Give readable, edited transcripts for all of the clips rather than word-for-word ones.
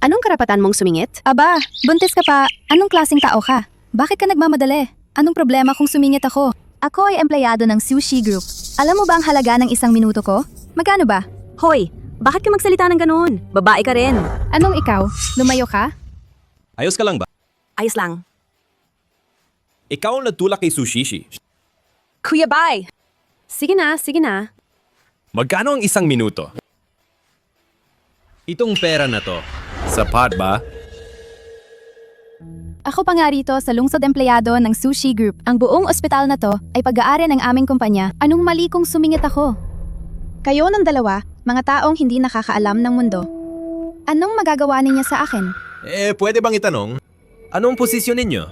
Anong karapatan mong sumingit? Aba, buntis ka pa. Anong klaseng tao ka? Bakit ka nagmamadali? Anong problema kung sumingit ako? Ako ay empleyado ng Sushi Group. Alam mo ba ang halaga ng 1 minuto ko? Magkano ba? Hoy, bakit ka magsalita ng ganun? Babae ka rin. Anong ikaw? Lumayo ka? Ayos ka lang ba? Ayos lang. Ikaw ang nagtulak kay Sushishi. Kuya, bye! Sige na, sige na. Magkano ang 1 minuto? Itong pera na to, sapat ba? Ako pa nga rito sa lungsod empleyado ng Sushi Group. Ang buong ospital na to ay pag-aari ng aming kumpanya. Anong mali kung sumingit ako? Kayo ng dalawa, mga taong hindi nakakaalam ng mundo. Anong magagawa ninyo sa akin? Pwede bang itanong? Anong posisyon ninyo?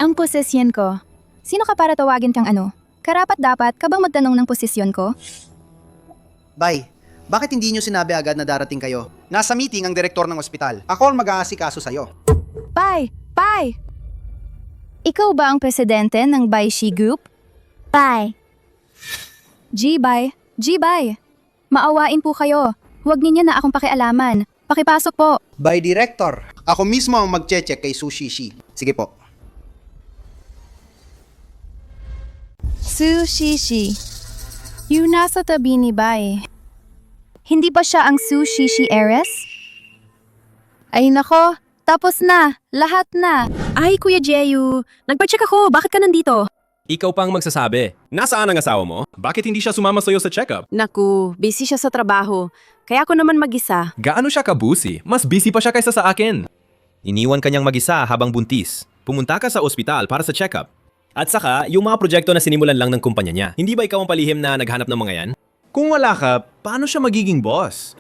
Ang posisyon ko. Sino ka para tawagin kang ano? Karapat dapat ka bang magtanong ng posisyon ko? Bay, bakit hindi nyo sinabi agad na darating kayo? Nasa meeting ang direktor ng ospital. Ako ang mag-aasikaso sa'yo. Pai! Pai! Ikaw ba ang presidente ng Baishi Group? Pai! G-Bai! G-Bai! Maawain po kayo. Huwag ninyo na akong pakialaman. Pakipasok po. Bay, director. Ako mismo ang mag-check kay Sushishi. Sige po. Sushishi. Yung nasa tabi ni Bai. Hindi ba siya ang Sushishi heiress? Ay nako, tapos na. Lahat na. Ay, Kuya Jeyu, nagpa-check ako. Bakit ka nandito? Ikaw pang magsasabi. Nasaan ang asawa mo? Bakit hindi siya sumama sa'yo sa check-up? Naku, busy siya sa trabaho. Kaya ako naman mag-isa. Gaano siya kabusi? Mas busy pa siya kaysa sa akin. Iniwan kanyang mag-isa habang buntis. Pumunta ka sa ospital para sa check-up. At saka, yung mga proyekto na sinimulan lang ng kumpanya niya. Hindi ba ikaw ang palihim na naghanap ng mga yan? Kung wala ka, paano siya magiging boss?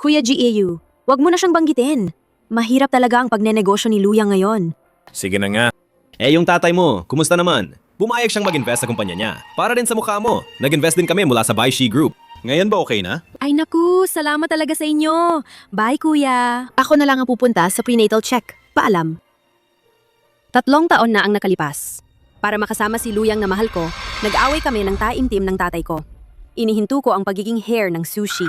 Kuya Jeyu, wag mo na siyang banggitin. Mahirap talaga ang pagnenegosyo ni Luyang ngayon. Sige na nga. Yung tatay mo, kumusta naman? Bumayag siyang mag-invest sa kumpanya niya. Para din sa mukha mo. Nag-invest din kami mula sa Baishi Group. Ngayon ba okay na? Ay naku, salamat talaga sa inyo. Bye, Kuya. Ako na lang ang pupunta sa prenatal check. Paalam. 3 taon na ang nakalipas. Para makasama si Luyang na mahal ko, nag-away kami ng taimtim ng tatay ko. Inihinto ko ang pagiging heir ng Sushi.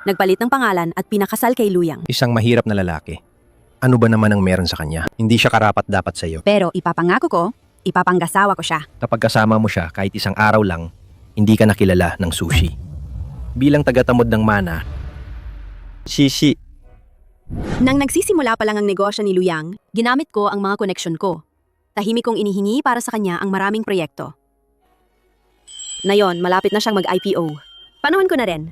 Nagpalit ng pangalan at pinakasal kay Luyang. Isang mahirap na lalaki. Ano ba naman ang meron sa kanya? Hindi siya karapat-dapat sa iyo. Pero ipapangako ko, ipapanggasawa ko siya. Kapag kasama mo siya kahit isang araw lang, hindi ka nakilala ng Sushi. Bilang tagatamod ng mana, Shishi, Nang nagsisimula pa lang ang negosyo ni Luyang, ginamit ko ang mga koneksyon ko. Tahimik kong inihingi para sa kanya ang maraming proyekto. Ngayon, malapit na siyang mag-IPO. Panahon ko na rin.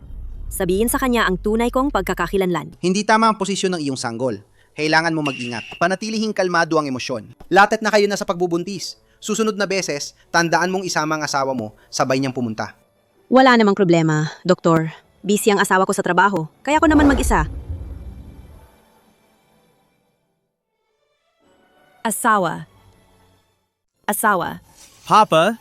Sabihin sa kanya ang tunay kong pagkakakilanlan. Hindi tama ang posisyon ng iyong sanggol. Kailangan mo mag-ingat. Panatilihing kalmado ang emosyon. Latet na kayo na sa pagbubuntis. Susunod na beses, tandaan mong isama ang asawa mo, sabay niyang pumunta. Wala namang problema, Doktor. Busy ang asawa ko sa trabaho, kaya ako naman mag-isa. Asawa. Asawa. Papa?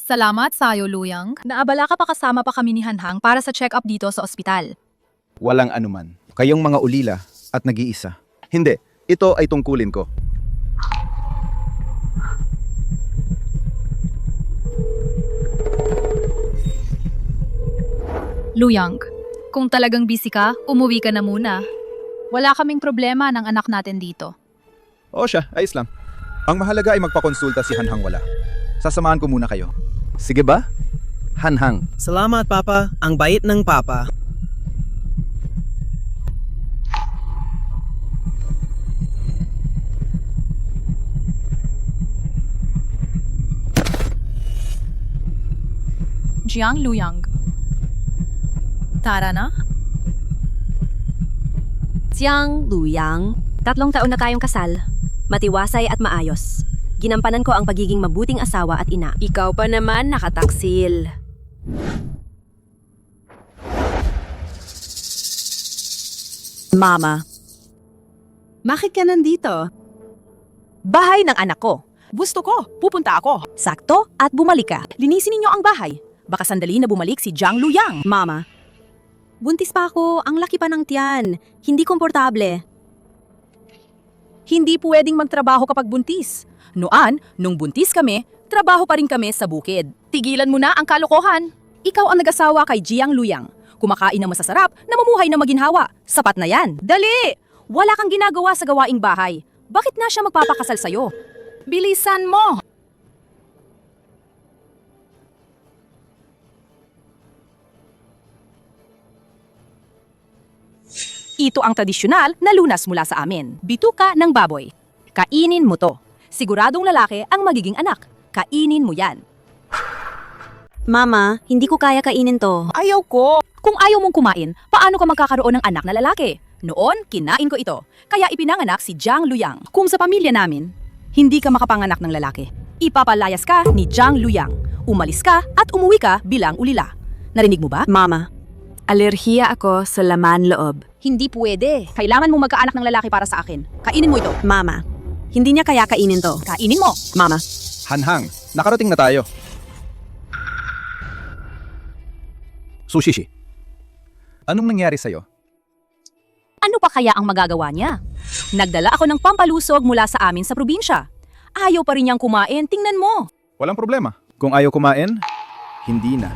Salamat sa'yo, Luyang. Naabala ka pa kasama pa kami ni Hanhang para sa check-up dito sa ospital. Walang anuman. Kayong mga ulila at nag-iisa. Hindi, ito ay tungkulin ko. Luyang, kung talagang busy ka, umuwi ka na muna. Wala kaming problema ng anak natin dito. O siya, ayos lang. Ang mahalaga ay magpakonsulta si Hanhang wala. Sasamahan ko muna kayo. Sige ba? Hanhang. Salamat, Papa. Ang bait ng Papa. Jiang Luyang. Tara na. Jiang Luyang. 3 taon na tayong kasal. Matiwasay at maayos. Ginampanan ko ang pagiging mabuting asawa at ina. Ikaw pa naman nakataksil. Mama. Bakit ka nandito? Bahay ng anak ko. Gusto ko, pupunta ako. Sakto at bumalik ka. Linisin ninyo ang bahay. Baka sandali na bumalik si Jiang Luyang. Mama. Buntis pa ako, ang laki pa ng tiyan. Hindi komportable. Hindi pwedeng magtrabaho kapag buntis. Noon, nung buntis kami, trabaho pa rin kami sa bukid. Tigilan mo na ang kalokohan. Ikaw ang nag-asawa kay Jiang Luyang. kumakain ng masasarap, namumuhay na maginhawa. Sapat na yan. Dali! Wala kang ginagawa sa gawaing bahay. Bakit na siya magpapakasal sa'yo? Bilisan mo! Ito ang tradisyonal na lunas mula sa amin. Bituka ng baboy. Kainin mo to. Siguradong lalaki ang magiging anak. Kainin mo yan. Mama, hindi ko kaya kainin to. Ayaw ko. Kung ayaw mong kumain, paano ka magkakaroon ng anak na lalaki? Noon, kinain ko ito. Kaya ipinanganak si Jiang Luyang. Kung sa pamilya namin, hindi ka makapanganak ng lalaki. Ipapalayas ka ni Jiang Luyang. Umalis ka at umuwi ka bilang ulila. Narinig mo ba? Mama, alerhiya ako sa laman loob. Hindi pwede. Kailangan mong magkaanak ng lalaki para sa akin. Kainin mo ito. Mama, hindi niya kaya kainin to. Kainin mo. Mama, Hanhang, nakarating na tayo. Sushishi, anong nangyari sa'yo? Ano pa kaya ang magagawa niya? Nagdala ako ng pampalusog mula sa amin sa probinsya. Ayaw pa rin niyang kumain, tingnan mo. Walang problema. Kung ayaw kumain, hindi na.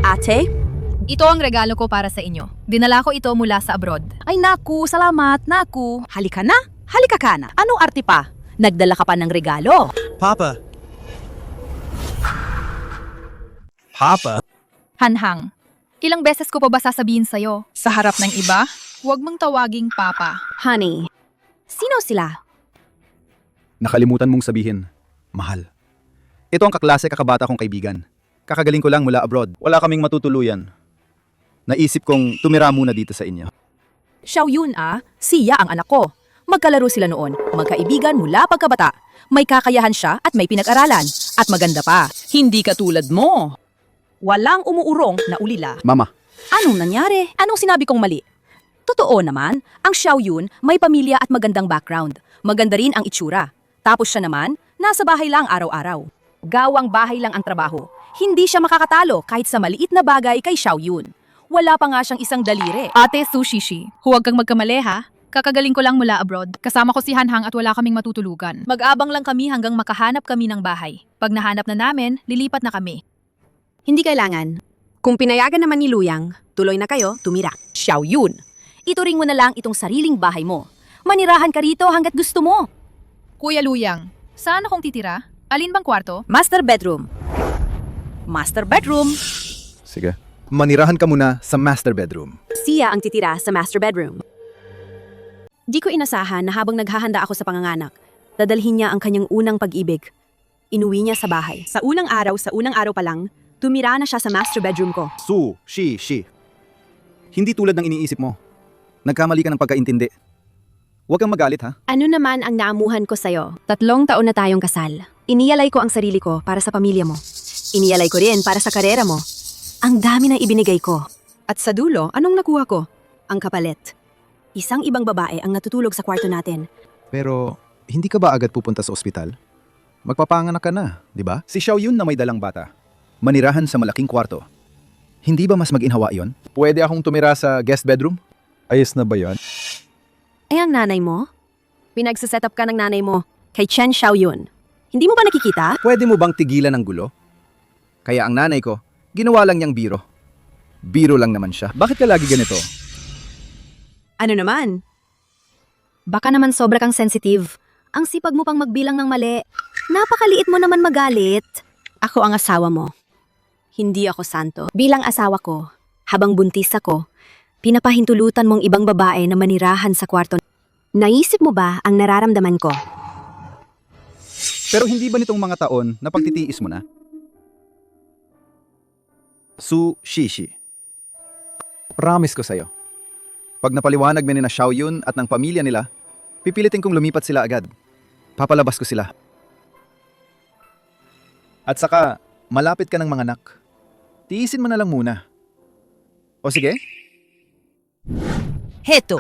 ate, Ito ang regalo ko para sa inyo. Dinala ko ito mula sa abroad. Ay naku, salamat, naku. Halika na, halika ka na. Anong arte pa? Nagdala ka pa ng regalo. Papa. Papa. Hanhang, ilang beses ko pa ba sasabihin sa'yo? Sa harap ng iba, huwag mong tawaging Papa. honey, sino sila? Nakalimutan mong sabihin, mahal. Ito ang kaklase kakabata kong kaibigan. Kakagaling ko lang mula abroad. Wala kaming matutuluyan. Naisip kong tumira muna dito sa inyo. Xiaoyun siya ang anak ko. Magkalaro sila noon, magkaibigan mula pagkabata. May kakayahan siya at may pinag-aralan. At maganda pa, hindi katulad mo. Walang umuurong na ulila. Mama, Anong nangyari? Anong sinabi kong mali? Totoo naman, ang Xiaoyun may pamilya at magandang background. Maganda rin ang itsura. Tapos siya naman, nasa bahay lang araw-araw. Gawang bahay lang ang trabaho. Hindi siya makakatalo kahit sa maliit na bagay kay Xiaoyun. Wala pa nga siyang isang daliri. Ate Sushishi, huwag kang magkamali ha. Kakagaling ko lang mula abroad. Kasama ko si Hanhang at wala kaming matutulugan. Mag-abang lang kami hanggang makahanap kami ng bahay. Pag nahanap na namin, lilipat na kami. Hindi kailangan. Kung pinayagan naman ni Luyang, tuloy na kayo, tumira. Xiaoyun, ituring mo na lang itong sariling bahay mo. Manirahan ka rito hanggat gusto mo. Kuya Luyang, saan akong titira? Alin bang kwarto? Master bedroom. Master bedroom. sige. Manirahan ka muna sa master bedroom. Siya ang titira sa master bedroom. Di ko inasahan na habang naghahanda ako sa panganganak, dadalhin niya ang kanyang unang pag-ibig. Inuwi niya sa bahay. Sa unang araw pa lang, tumira na siya sa master bedroom ko. Shi. Hindi tulad ng iniisip mo. Nagkamali ka ng pagkaintindi. Huwag kang magalit ha. Ano naman ang naamuhan ko sa'yo? 3 taon na tayong kasal. Iniyalay ko ang sarili ko para sa pamilya mo. Iniyalay ko rin para sa karera mo. Ang dami na ibinigay ko. At sa dulo, anong nakuha ko? Ang kapalit. Isang ibang babae ang natutulog sa kwarto natin. Pero hindi ka ba agad pupunta sa ospital? Magpapanganak ka na, di ba? Si Xiaoyun na may dalang bata. Manirahan sa malaking kwarto. Hindi ba mas maginhawa yon? Pwede akong tumira sa guest bedroom? Ayos na ba yon? Ay, ang nanay mo? Pinagsaset up ka ng nanay mo kay Chen Xiaoyun. Hindi mo ba nakikita? Pwede mo bang tigilan ang gulo? Kaya ang nanay ko, ginawa lang niyang biro. Biro lang naman siya. Bakit ka lagi ganito? Ano naman? Baka naman sobra kang sensitive. Ang sipag mo pang magbilang ng mali. Napakaliit mo naman magalit. Ako ang asawa mo. Hindi ako santo. Bilang asawa ko, habang buntis ako, pinapahintulutan mong ibang babae na manirahan sa kwarto. Naisip mo ba ang nararamdaman ko? Pero hindi ba nitong mga taon na pagtitiis mo na? Sushishi. Promise ko sa'yo. Pag napaliwanag mo ni na Xiaoyun at ng pamilya nila, pipilitin kong lumipat sila agad. Papalabas ko sila. At saka, malapit ka ng mga anak. Tiisin mo na lang muna. O sige? Heto,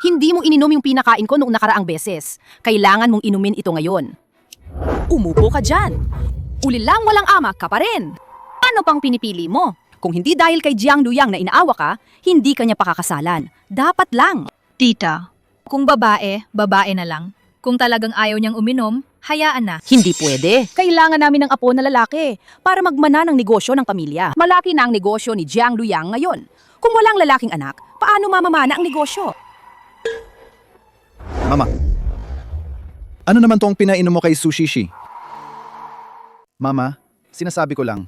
hindi mo ininom yung pinakain ko noong nakaraang beses. Kailangan mong inumin ito ngayon. Umupo ka dyan. Ulilang walang ama ka pa rin. Ano pang pinipili mo? Kung hindi dahil kay Jiang Luyang na inaawa ka, hindi ka niya pakakasalan. Dapat lang. Tita, kung babae, babae na lang. Kung talagang ayaw niyang uminom, hayaan na. Hindi pwede. Kailangan namin ng apo na lalaki para magmana ng negosyo ng pamilya. Malaki na ang negosyo ni Jiang Luyang ngayon. Kung walang lalaking anak, paano mamamana ang negosyo? Mama, ano naman tong pinainom mo kay Sushishi? Mama, sinasabi ko lang,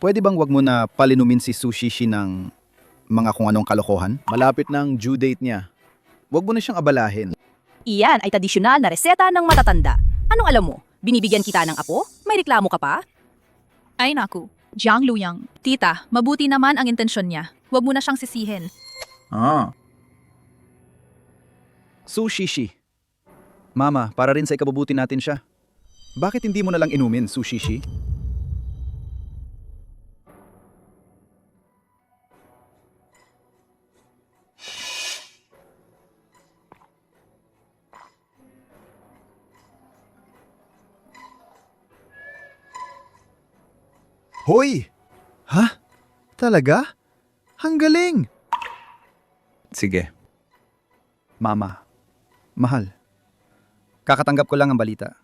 pwede bang wag mo na palinumin si Sushishi ng mga kung anong kalokohan? Malapit na ang due date niya. Wag mo na siyang abalahin. Iyan ay tradisyonal na reseta ng matatanda. Anong alam mo? Binibigyan kita ng apo? May reklamo ka pa? Ay naku, Jiang Luyang. Tita, mabuti naman ang intensyon niya. Huwag mo na siyang sisihin. Sushishi. Mama, para rin sa ikabubuti natin siya. Bakit hindi mo na lang inumin, Sushishi? Hoy! Ha? Talaga? Ang galing! Sige. Mama, mahal. Kakatanggap ko lang ang balita.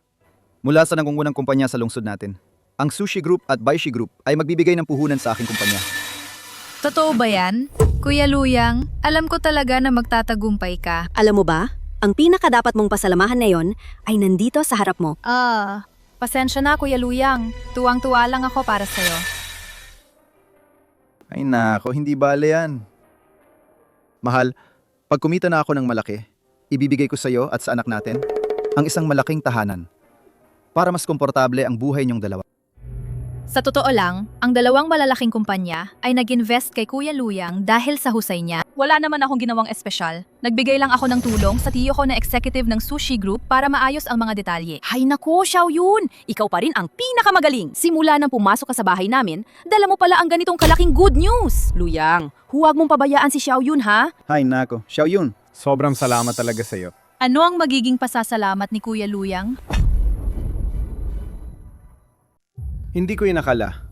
Mula sa nangungunang kumpanya sa lungsod natin, ang Sushi Group at Baishi Group ay magbibigay ng puhunan sa aking kumpanya. Totoo ba yan? Kuya Luyang, alam ko talaga na magtatagumpay ka. Alam mo ba, ang pinakadapat mong pasalamahan na yon ay nandito sa harap mo. Pasensya na Kuya Luyang. Tuwang-tuwa lang ako para sa'yo. Ay nako, hindi bale yan. Mahal, pag kumita na ako ng malaki, ibibigay ko sa iyo at sa anak natin ang isang malaking tahanan para mas komportable ang buhay niyong dalawa. Sa totoo lang, ang dalawang malalaking kumpanya ay nag-invest kay Kuya Luyang dahil sa husay niya. Wala naman akong ginawang espesyal. Nagbigay lang ako ng tulong sa tiyo ko na executive ng Sushi Group para maayos ang mga detalye. Hay nako, Xiaoyun! Ikaw pa rin ang pinakamagaling. Simula nang pumasok ka sa bahay namin, dala mo pala ang ganitong kalaking good news. Luyang, huwag mong pabayaan si Xiaoyun ha? Hay nako, Xiaoyun. Sobrang salamat talaga sa iyo. Ano ang magiging pasasalamat ni Kuya Luyang? Hindi ko inakala.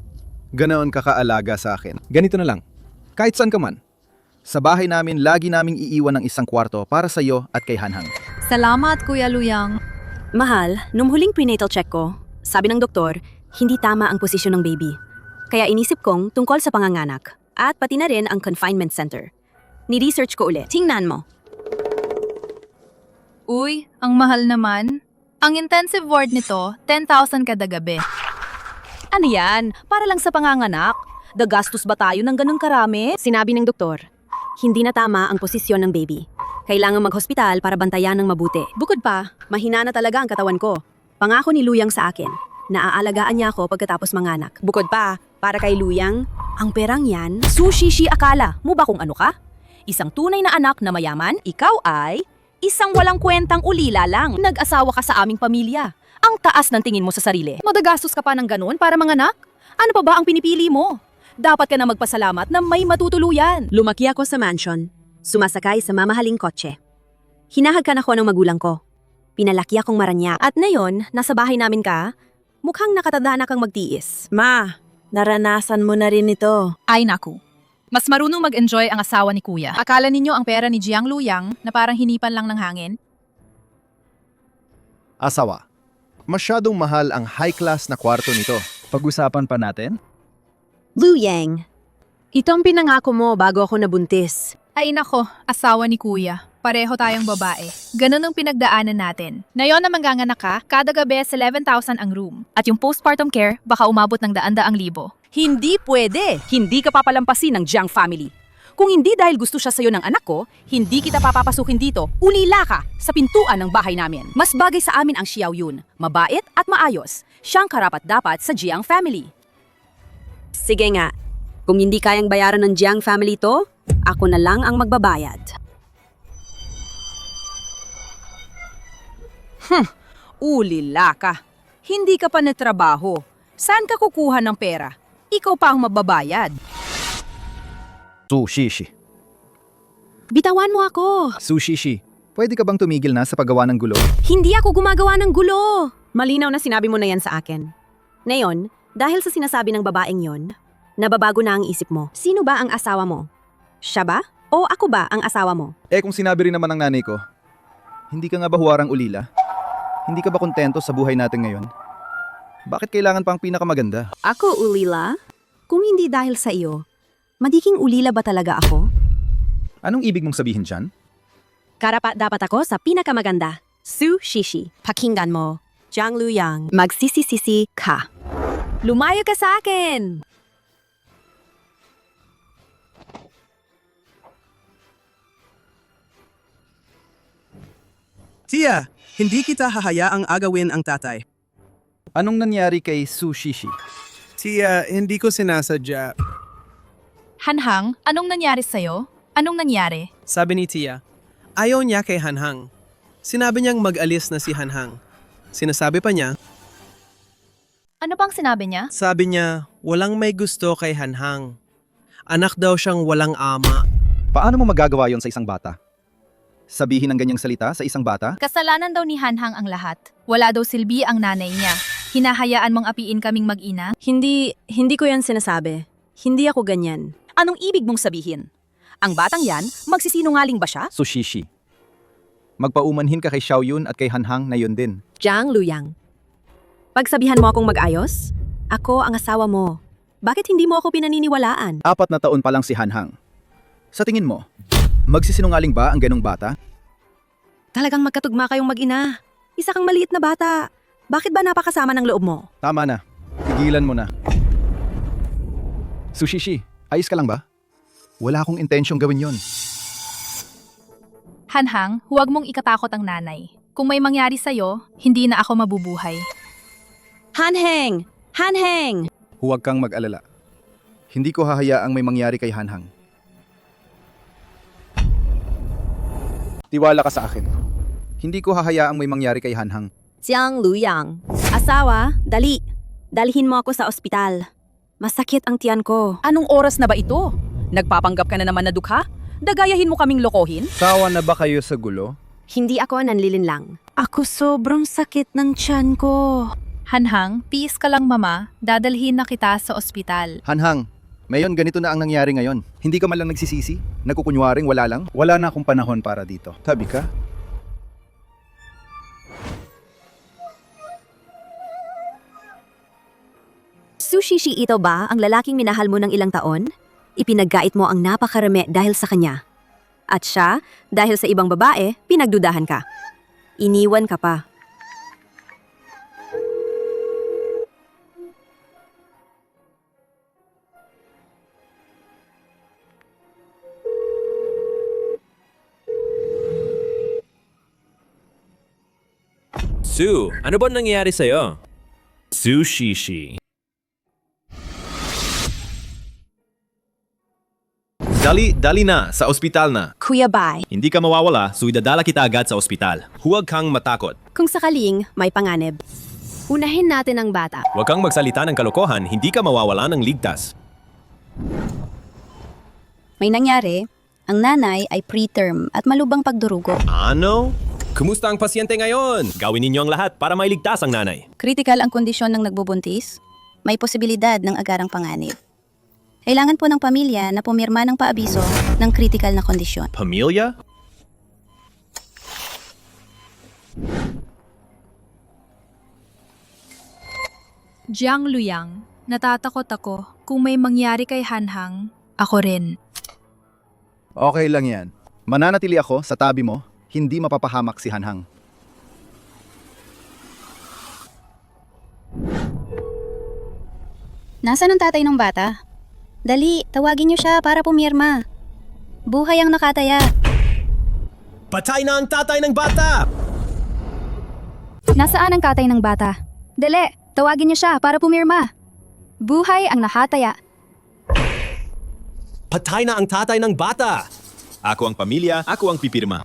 Ganoon ka kaalaga sa akin. Ganito na lang. Kahit saan ka man. Sa bahay namin, lagi naming iiwan ng isang kwarto para sa iyo at kay Hanhang. Salamat Kuya Luyang. Mahal, nung huling prenatal check ko, sabi ng doktor, hindi tama ang posisyon ng baby. Kaya inisip kong tungkol sa panganganak at pati na rin ang confinement center. Ni-research ko ulit. Tingnan mo. Uy, ang mahal naman. Ang intensive ward nito, 10,000 kada gabi. Ano yan? Para lang sa panganganak? Dagastos ba tayo ng ganun karami? Sinabi ng doktor, hindi na tama ang posisyon ng baby. Kailangan mag-hospital para bantayan ng mabuti. Bukod pa, mahina na talaga ang katawan ko. Pangako ni Luyang sa akin, naaalagaan niya ako pagkatapos manganak. Bukod pa, para kay Luyang, ang perang yan, Sushishi, akala mo ba kung ano ka? Isang tunay na anak na mayaman, ikaw ay isang walang kwentang ulila lang. Nag-asawa ka sa aming pamilya. Ang taas ng tingin mo sa sarili. Madagastos ka pa ng ganun para manganak? Ano pa ba ang pinipili mo? Dapat ka na magpasalamat na may matutuluyan. lumaki ako sa mansion, sumasakay sa mamahaling kotse. Hinahagkan ako ng magulang ko. Pinalaki akong maranyak. At ngayon, nasa bahay namin ka, mukhang nakatanda na kang magtiis. Ma, naranasan mo na rin ito. Ay naku. Mas marunong mag-enjoy ang asawa ni Kuya. Akala ninyo ang pera ni Jiang Luyang na parang hinipan lang ng hangin? Asawa. Masyadong mahal ang high-class na kwarto nito. Pag-usapan pa natin? Luyang, ito ang pinangako mo bago ako nabuntis. Ay nako, asawa ni Kuya. Pareho tayong babae. Ganun ang pinagdaanan natin. Ngayon na mangganganak ka, kada gabi 11,000 ang room. At yung postpartum care, baka umabot ng 100,000. Hindi pwede. Hindi ka papalampasin ng Jiang family. Kung hindi dahil gusto siya sa'yo ng anak ko, hindi kita papapasukin dito. Ulila ka sa pintuan ng bahay namin. Mas bagay sa amin ang Xiaoyun. Mabait at maayos. Siyang karapat-dapat sa Jiang family. Sige nga, kung hindi kayang bayaran ng Jiang family to, ako na lang ang magbabayad. Ulila ka. Hindi ka pa natrabaho. Saan ka kukuha ng pera? Ikaw pa ang mababayad. Sushishi. Bitawan mo ako. Sushishi, pwede ka bang tumigil na sa paggawa ng gulo? Hindi ako gumagawa ng gulo. Malinaw na sinabi mo na yan sa akin. Ngayon, dahil sa sinasabi ng babaeng yon, nababago na ang isip mo. Sino ba ang asawa mo? Siya ba? O ako ba ang asawa mo? Kung sinabi rin naman ng nanay ko, hindi ka nga ba huwarang ulila? Hindi ka ba kontento sa buhay natin ngayon? Bakit kailangan pa ang pinakamaganda? Ako, ulila? Kung hindi dahil sa iyo, magiging ulila ba talaga ako? Anong ibig mong sabihin dyan? Karapat dapat ako sa pinakamaganda. Su Shishi. Pakinggan mo. Jiang Luyang. Magsisisisi ka. Lumayo ka sa akin! Tia, hindi kita hahayaang agawin ang tatay. Anong nangyari kay Su Shishi? Tia, hindi ko sinasadya. Hanhang, anong nangyari sa'yo? Anong nangyari? Sabi ni Tia, ayaw niya kay Hanhang. Sinabi niyang mag-alis na si Hanhang. Sinasabi pa niya, Ano bang sinabi niya? sabi niya, walang may gusto kay Hanhang. Anak daw siyang walang ama. Paano mo magagawa yon sa isang bata? Sabihin ang ganyang salita sa isang bata? Kasalanan daw ni Hanhang ang lahat. Wala daw silbi ang nanay niya. Hinahayaan mong apiin kaming mag-ina? Hindi ko yan sinasabi. Hindi ako ganyan. Anong ibig mong sabihin? Ang batang yan, magsisinungaling ba siya? Su Shishi. Magpaumanhin ka kay Xiaoyun at kay Hanhang na yun din. Jiang Luyang. Pagsabihan mo akong mag-ayos, ako ang asawa mo. Bakit hindi mo ako pinaniniwalaan? 4 na taon pa lang si Hanhang. Sa tingin mo, magsisinungaling ba ang ganong bata? Talagang magkatugma kayong mag-ina. Isa kang maliit na bata. Bakit ba napakasama ng loob mo? Tama na. Tigilan mo na. Su Shishi, ayos ka lang ba? Wala akong intensyong gawin yon. Hanhang, huwag mong ikatakot ang nanay. Kung may mangyari sa'yo, hindi na ako mabubuhay. Hanheng! Hanheng! Huwag kang mag-alala. Hindi ko hahayaang may mangyari kay Hanhang. Tiwala ka sa akin. Hindi ko hahayaang may mangyari kay Hanhang. Jiang Luyang. Asawa, dali. Dalhin mo ako sa ospital. Masakit ang tiyan ko. Anong oras na ba ito? Nagpapanggap ka na naman na dukha? Dagayahin mo kaming lokohin? Sawa na ba kayo sa gulo? Hindi ako nanlilinlang. Ako sobrang sakit ng tiyan ko. Hanhang, peace ka lang mama. Dadalhin na kita sa ospital. Hanhang, ngayon ganito na ang nangyari ngayon. Hindi ka man lang nagsisisi? Nagkukunwaring wala lang? Wala na akong panahon para dito. Tabi ka? Sushishi ito ba ang lalaking minahal mo ng ilang taon? Ipinaggait mo ang napakarami dahil sa kanya. At siya, dahil sa ibang babae, pinagdudahan ka. Iniwan ka pa. Su, ano ba nangyayari sa'yo? Su Shishi. Dali na, sa ospital na. Kuya Bai, Hindi ka mawawala, so idadala kita agad sa ospital. Huwag kang matakot. kung sakaling may panganib, unahin natin ang bata. Huwag kang magsalita ng kalokohan, hindi ka mawawala ng ligtas. May nangyari, ang nanay ay preterm at malubang pagdurugo. Ano? Kumusta ang pasyente ngayon? Gawin ninyo ang lahat para mailigtas ang nanay. Critical ang kondisyon ng nagbubuntis. May posibilidad ng agarang panganib. Kailangan po ng pamilya na pumirma ng paabiso ng critical na kondisyon. Pamilya? Jiang Luyang, natatakot ako. Kung may mangyari kay Hanhang, ako rin. Okay lang yan. Mananatili ako sa tabi mo, hindi mapapahamak si Hanhang. Nasaan ang tatay ng bata? Dali, tawagin niyo siya para pumirma. Buhay ang nakataya. Patay na ang tatay ng bata! Nasaan ang tatay ng bata? Dali, tawagin niyo siya para pumirma. Buhay ang nakataya. Patay na ang tatay ng bata! Ako ang pamilya, ako ang pipirma.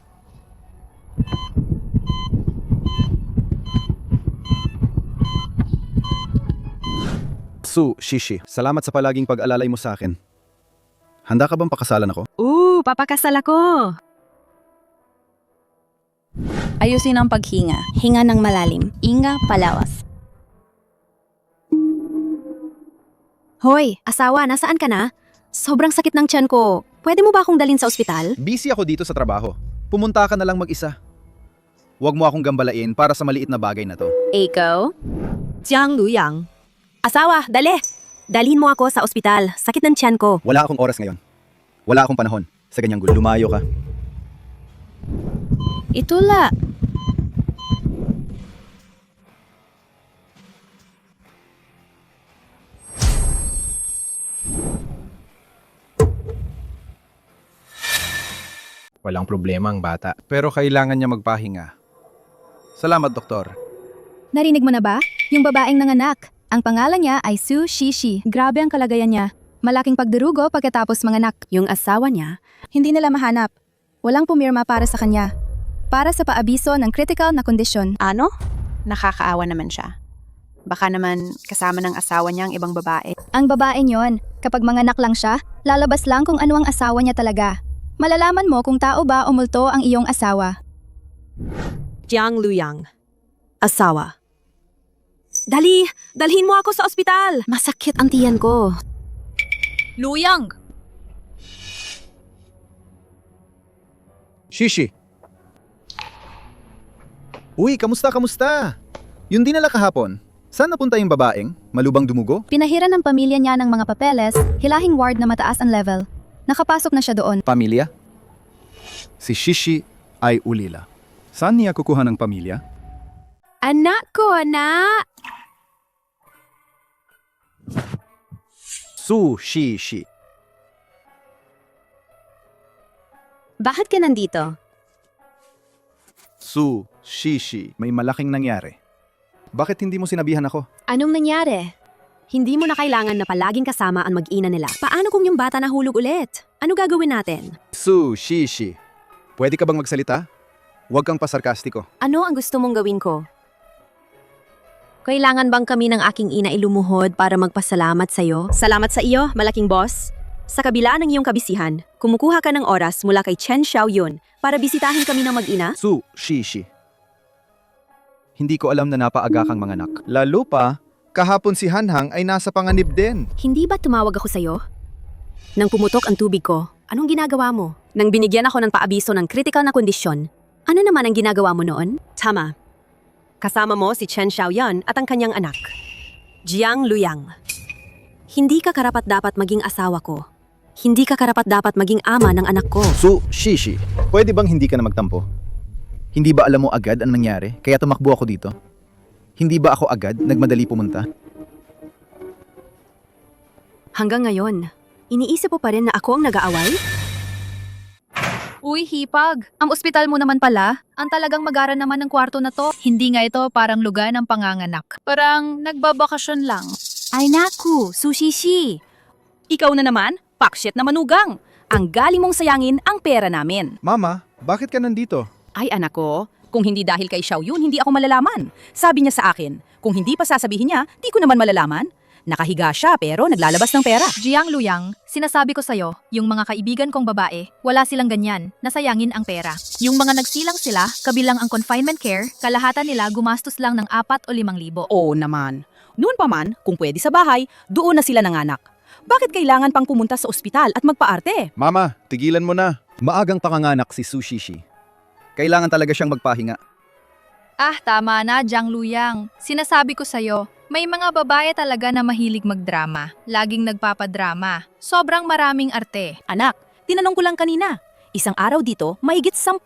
Su Shishi, salamat sa palaging pag-alalay mo sa akin. Handa ka bang pakasalan ako? Papakasal ako. Ayusin ang paghinga. Hinga ng malalim. Inga palawas. Hoy, asawa, nasaan ka na? Sobrang sakit ng tiyan ko. Pwede mo ba akong dalhin sa ospital? Busy ako dito sa trabaho. Pumunta ka na lang mag-isa. Huwag mo akong gambalain para sa maliit na bagay na to. Ikaw? Jiang Luyang. Asawa, dali! Dalhin mo ako sa ospital. Sakit ng tiyan ko. Wala akong oras ngayon. Wala akong panahon sa ganyang gulo. Lumayo ka. Itula. Walang problema ang bata. Pero kailangan niya magpahinga. Salamat, doktor. Narinig mo na ba? Yung babaeng nanganak. Ang pangalan niya ay Su Shishi. Grabe ang kalagayan niya. Malaking pagdurugo pagkatapos manganak. Yung asawa niya, Hindi nila mahanap. Walang pumirma para sa kanya. Para sa paabiso ng critical na kondisyon. Ano? Nakakaawa naman siya. Baka naman kasama ng asawa niya ang ibang babae. Ang babae yon, kapag manganak lang siya, lalabas lang kung ano ang asawa niya talaga. Malalaman mo kung tao ba o multo ang iyong asawa. Jiang Luyang. Asawa. Dali! Dalhin mo ako sa ospital! Masakit ang tiyan ko. Luyang! Shishi. Uy, kamusta? Yung dinala kahapon, saan napunta yung babaeng? Malubang dumugo? Pinahiran ng pamilya niya ng mga papeles, hilahing ward na mataas ang level. Nakapasok na siya doon. Pamilya? Si Shishi ay ulila. Saan niya kukuha ng pamilya? Anak ko, anak! Su Shishi. Bakit ka nandito? Su Shishi. May malaking nangyari. Bakit hindi mo sinabihan ako? Anong nangyari? Hindi mo na kailangan na palaging kasama ang mag-ina nila. Paano kung yung bata nahulog ulit? Ano gagawin natin? Su Shishi. Pwede ka bang magsalita? Huwag kang pasarkastiko. Ano ang gusto mong gawin ko? Kailangan bang kami ng aking ina ilumuhod para magpasalamat sa'yo? Salamat sa iyo, malaking boss. Sa kabila ng iyong kabisihan, kumukuha ka ng oras mula kay Chen Xiaoyun para bisitahin kami ng mag-ina? Su Shishi. Hindi ko alam na napaaga kang manganak. Lalo pa, kahapon si Hanhang ay nasa panganib din. Hindi ba tumawag ako sa'yo? Nang pumutok ang tubig ko, anong ginagawa mo? Nang binigyan ako ng paabiso ng critical na kondisyon, ano naman ang ginagawa mo noon? Tama. Kasama mo si Chen Xiaoyan at ang kanyang anak, Jiang Luyang. Hindi ka karapat-dapat maging asawa ko. Hindi ka karapat-dapat maging ama ng anak ko. Su Shishi. Pwede bang hindi ka na magtampo? Hindi ba alam mo agad ang nangyari kaya tumakbo ako dito? Hindi ba ako agad nagmadali pumunta? Hanggang ngayon, iniisip mo pa rin na ako ang nag-aaway? Uy, hipag. Ang ospital mo naman pala, ang talagang magara naman ng kwarto na to. Hindi nga ito parang lugar ng panganganak. Parang nagbabakasyon lang. Ay naku, Sushishi. Ikaw na naman, pakshit na manugang. Ang galing mong sayangin ang pera namin. Mama, bakit ka nandito? Ay anak ko, kung hindi dahil kay Xiaoyun, hindi ako malalaman. Sabi niya sa akin, kung hindi pa sasabihin niya, di ko naman malalaman. Nakahiga siya pero naglalabas ng pera. Jiang Luyang, sinasabi ko sa'yo, yung mga kaibigan kong babae, wala silang ganyan, nasayangin ang pera. Yung mga nagsilang sila, kabilang ang confinement care, kalahatan nila gumastos lang ng 4 o 5,000. Oo naman. Noon pa man, kung pwede sa bahay, doon na sila nanganak. Bakit kailangan pang pumunta sa ospital at magpaarte? Mama, tigilan mo na. Maagang panganganak si Su Shishi. Kailangan talaga siyang magpahinga. Ah, tama na, Jiang Luyang. Sinasabi ko sa'yo, may mga babae talaga na mahilig magdrama. Laging nagpapadrama. Sobrang maraming arte. Anak, tinanong ko lang kanina. Isang araw dito, mahigit 10,000.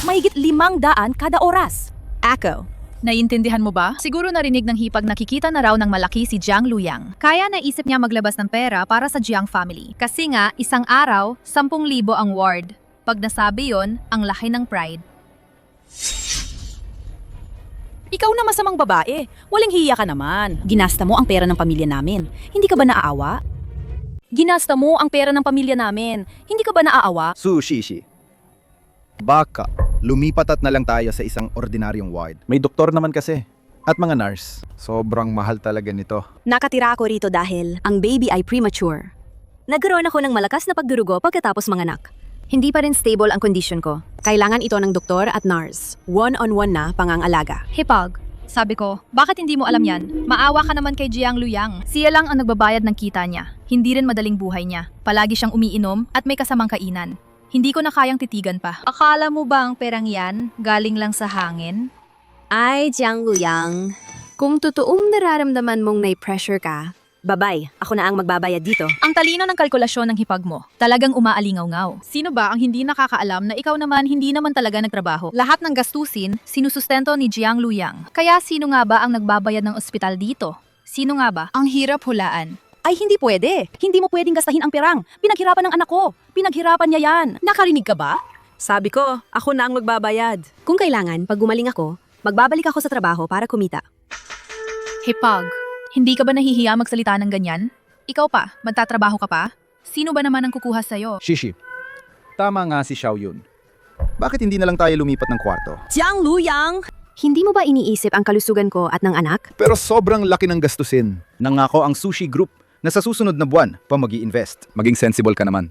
Mahigit 500 kada oras. Ako. Naiintindihan mo ba? Siguro narinig ng hipag nakikita na raw ng malaki si Jiang Luyang. Kaya naisip niya maglabas ng pera para sa Jiang family. Kasi nga, isang araw, 10,000 ang ward. Pag nasabi yon, ang laki ng pride. Ikaw na masamang babae. Walang hiya ka naman. Ginasta mo ang pera ng pamilya namin. Hindi ka ba naaawa? Ginasta mo ang pera ng pamilya namin. Hindi ka ba naaawa? Su Shishi. Baka, lumipat at na lang tayo sa isang ordinaryong ward. May doktor naman kasi. At mga nurse. Sobrang mahal talaga nito. Nakatira ako rito dahil ang baby ay premature. Nagkaroon ako ng malakas na pagdurugo pagkatapos manganak. Hindi pa rin stable ang kondisyon ko. Kailangan ito ng doktor at nurse. One-on-one na pangangalaga. Hipag, sabi ko, bakit hindi mo alam yan? Maawa ka naman kay Jiang Luyang. Siya lang ang nagbabayad ng kita niya. Hindi rin madaling buhay niya. Palagi siyang umiinom at may kasamang kainan. Hindi ko na kayang titigan pa. Akala mo ba ang perang yan galing lang sa hangin? Ay, Jiang Luyang. Kung totoong nararamdaman mong pressure ka, babay, ako na ang magbabayad dito. Ang talino ng kalkulasyon ng hipag mo, talagang umaalingaw-ngaw. Sino ba ang hindi nakakaalam na ikaw naman hindi naman talaga nagtrabaho? Lahat ng gastusin, sinusustento ni Jiang Luyang. Kaya sino nga ba ang nagbabayad ng ospital dito? Sino nga ba? Ang hirap hulaan. Ay, hindi pwede. Hindi mo pwedeng gastahin ang perang. Pinaghirapan ng anak ko. Pinaghirapan niya yan. Nakarinig ka ba? Sabi ko, ako na ang magbabayad. Kung kailangan, pag gumaling ako, magbabalik ako sa trabaho para kumita. Hipag, hindi ka ba nahihiya magsalita ng ganyan? Ikaw pa, magtatrabaho ka pa? Sino ba naman ang kukuha sa'yo? Shishi, tama nga si Xiao Yun. Bakit hindi na lang tayo lumipat ng kwarto? Jiang Luyang! Hindi mo ba iniisip ang kalusugan ko at ng anak? Pero sobrang laki ng gastusin. Nangako ang sushi group na sa susunod na buwan pa mag-i-invest. Maging sensible ka naman.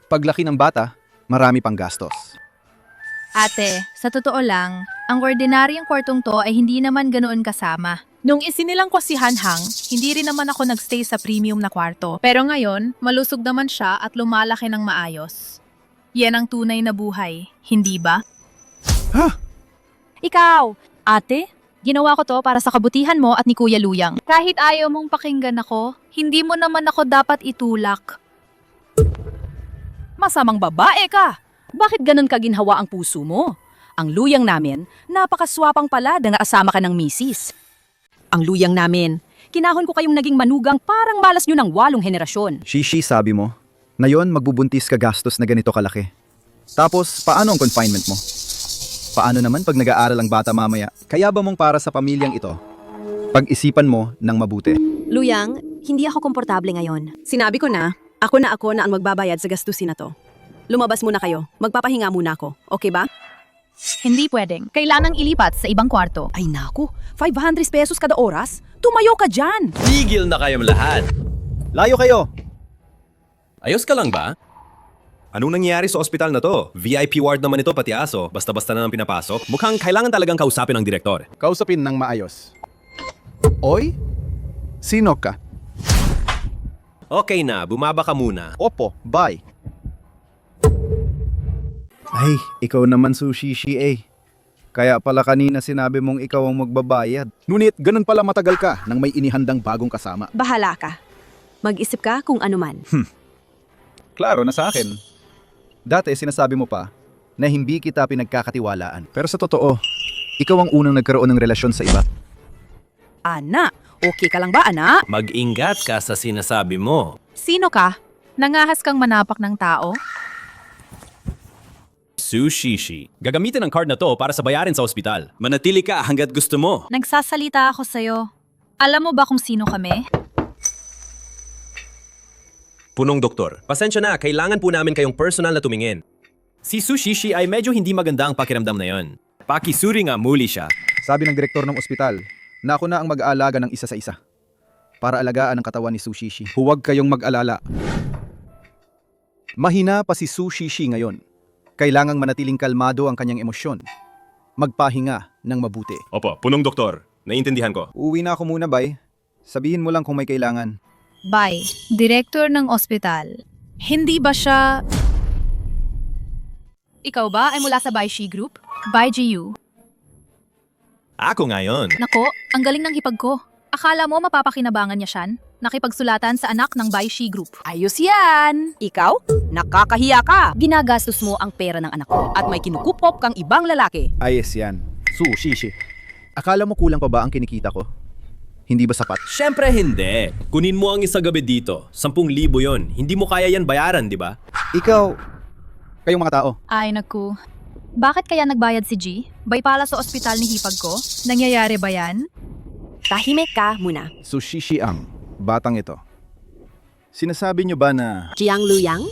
Paglaki ng bata, marami pang gastos. Ate, sa totoo lang, ang ordinaryong kwartong to ay hindi naman ganoon kasama. Nung isinilang ko si Hanhang, hindi rin naman ako nagstay sa premium na kwarto. Pero ngayon, malusog naman siya at lumalaki ng maayos. Yan ang tunay na buhay, hindi ba? Ikaw, ate, ginawa ko to para sa kabutihan mo at ni Kuya Luyang. Kahit ayaw mong pakinggan ako, hindi mo naman ako dapat itulak. Masamang babae ka! Bakit ganun ka ginhawa ang puso mo? Ang luyang namin, napakaswapang pala na asama ka ng misis. Ang luyang namin, kinahon ko kayong naging manugang parang malas nyo ng 8 henerasyon. Shishi, sabi mo, na yon magbubuntis ka gastos na ganito kalaki. Tapos, paano ang confinement mo? Paano naman pag nag-aaral ang bata mamaya? Kaya ba mong para sa pamilyang ito? Pag-isipan mo ng mabuti. Luyang, hindi ako komportable ngayon. Sinabi ko na ako na ang magbabayad sa gastusin na to. Lumabas muna kayo. Magpapahinga muna ako. Okay ba? Hindi pwedeng. Kailangang ilipat sa ibang kwarto. Ay naku, 500 pesos kada oras? Tumayo ka dyan! Tigil na kayong lahat. Layo kayo! Ayos ka lang ba? Anong nangyayari sa ospital na to? VIP ward naman ito pati aso. Basta-basta na nang pinapasok. Mukhang kailangan talagang kausapin ng direktor. Kausapin ng maayos. Oy? Sino ka? Okay na, bumaba ka muna. Opo, bye. Ay, ikaw naman Sushi eh. Kaya pala kanina sinabi mong ikaw ang magbabayad. Ngunit ganun pala matagal ka nang may inihandang bagong kasama. Bahala ka. Mag-isip ka kung ano man. Klaro na sa akin. Dati sinasabi mo pa na hindi kita pinagkakatiwalaan. Pero sa totoo, ikaw ang unang nagkaroon ng relasyon sa iba. Ana, okay ka lang ba, ana? Mag-ingat ka sa sinasabi mo. Sino ka? Nangahas kang manapak ng tao? Sushishi. Gagamitin ang card na to para sa bayarin sa ospital. Manatili ka hanggat gusto mo. Nagsasalita ako sa'yo. Alam mo ba kung sino kami? Punong doktor. Pasensya na, kailangan po namin kayong personal na tumingin. Si Sushishi ay medyo hindi maganda ang pakiramdam na yon. Pakisuri nga muli siya. Sabi ng direktor ng ospital na ako na ang mag-aalaga ng isa sa isa para alagaan ang katawan ni Sushishi. Huwag kayong mag-alala. Mahina pa si Sushishi ngayon. Kailangang manatiling kalmado ang kanyang emosyon. Magpahinga ng mabuti. Opo, punong doktor. Naiintindihan ko. Uuwi na ako muna, bay. Sabihin mo lang kung may kailangan. Bye. Direktor ng ospital. Hindi ba siya... Ikaw ba ay mula sa Baishi Group? BaiGU. Ako ngayon. Nako, ang galing ng hipag ko. Akala mo mapapakinabangan niya siyan? Nakipagsulatan sa anak ng Baishi Group. Ayos yan! Ikaw, nakakahiya ka! Ginagastos mo ang pera ng anak ko at may kinukupop kang ibang lalaki. Ayos yan. Sushishi. Akala mo kulang pa ba ang kinikita ko? Hindi ba sapat? Siyempre hindi. Kunin mo ang isang gabi dito. 10,000 yon. Hindi mo kaya yan bayaran, di ba? Ikaw, kayong mga tao. Ay naku. Bakit kaya nagbayad si G? Bay pala sa ospital ni hipag ko? Nangyayari ba yan? Tahimik ka muna. Sushishi ang batang ito. Sinasabi niyo ba na Jiang Luyang?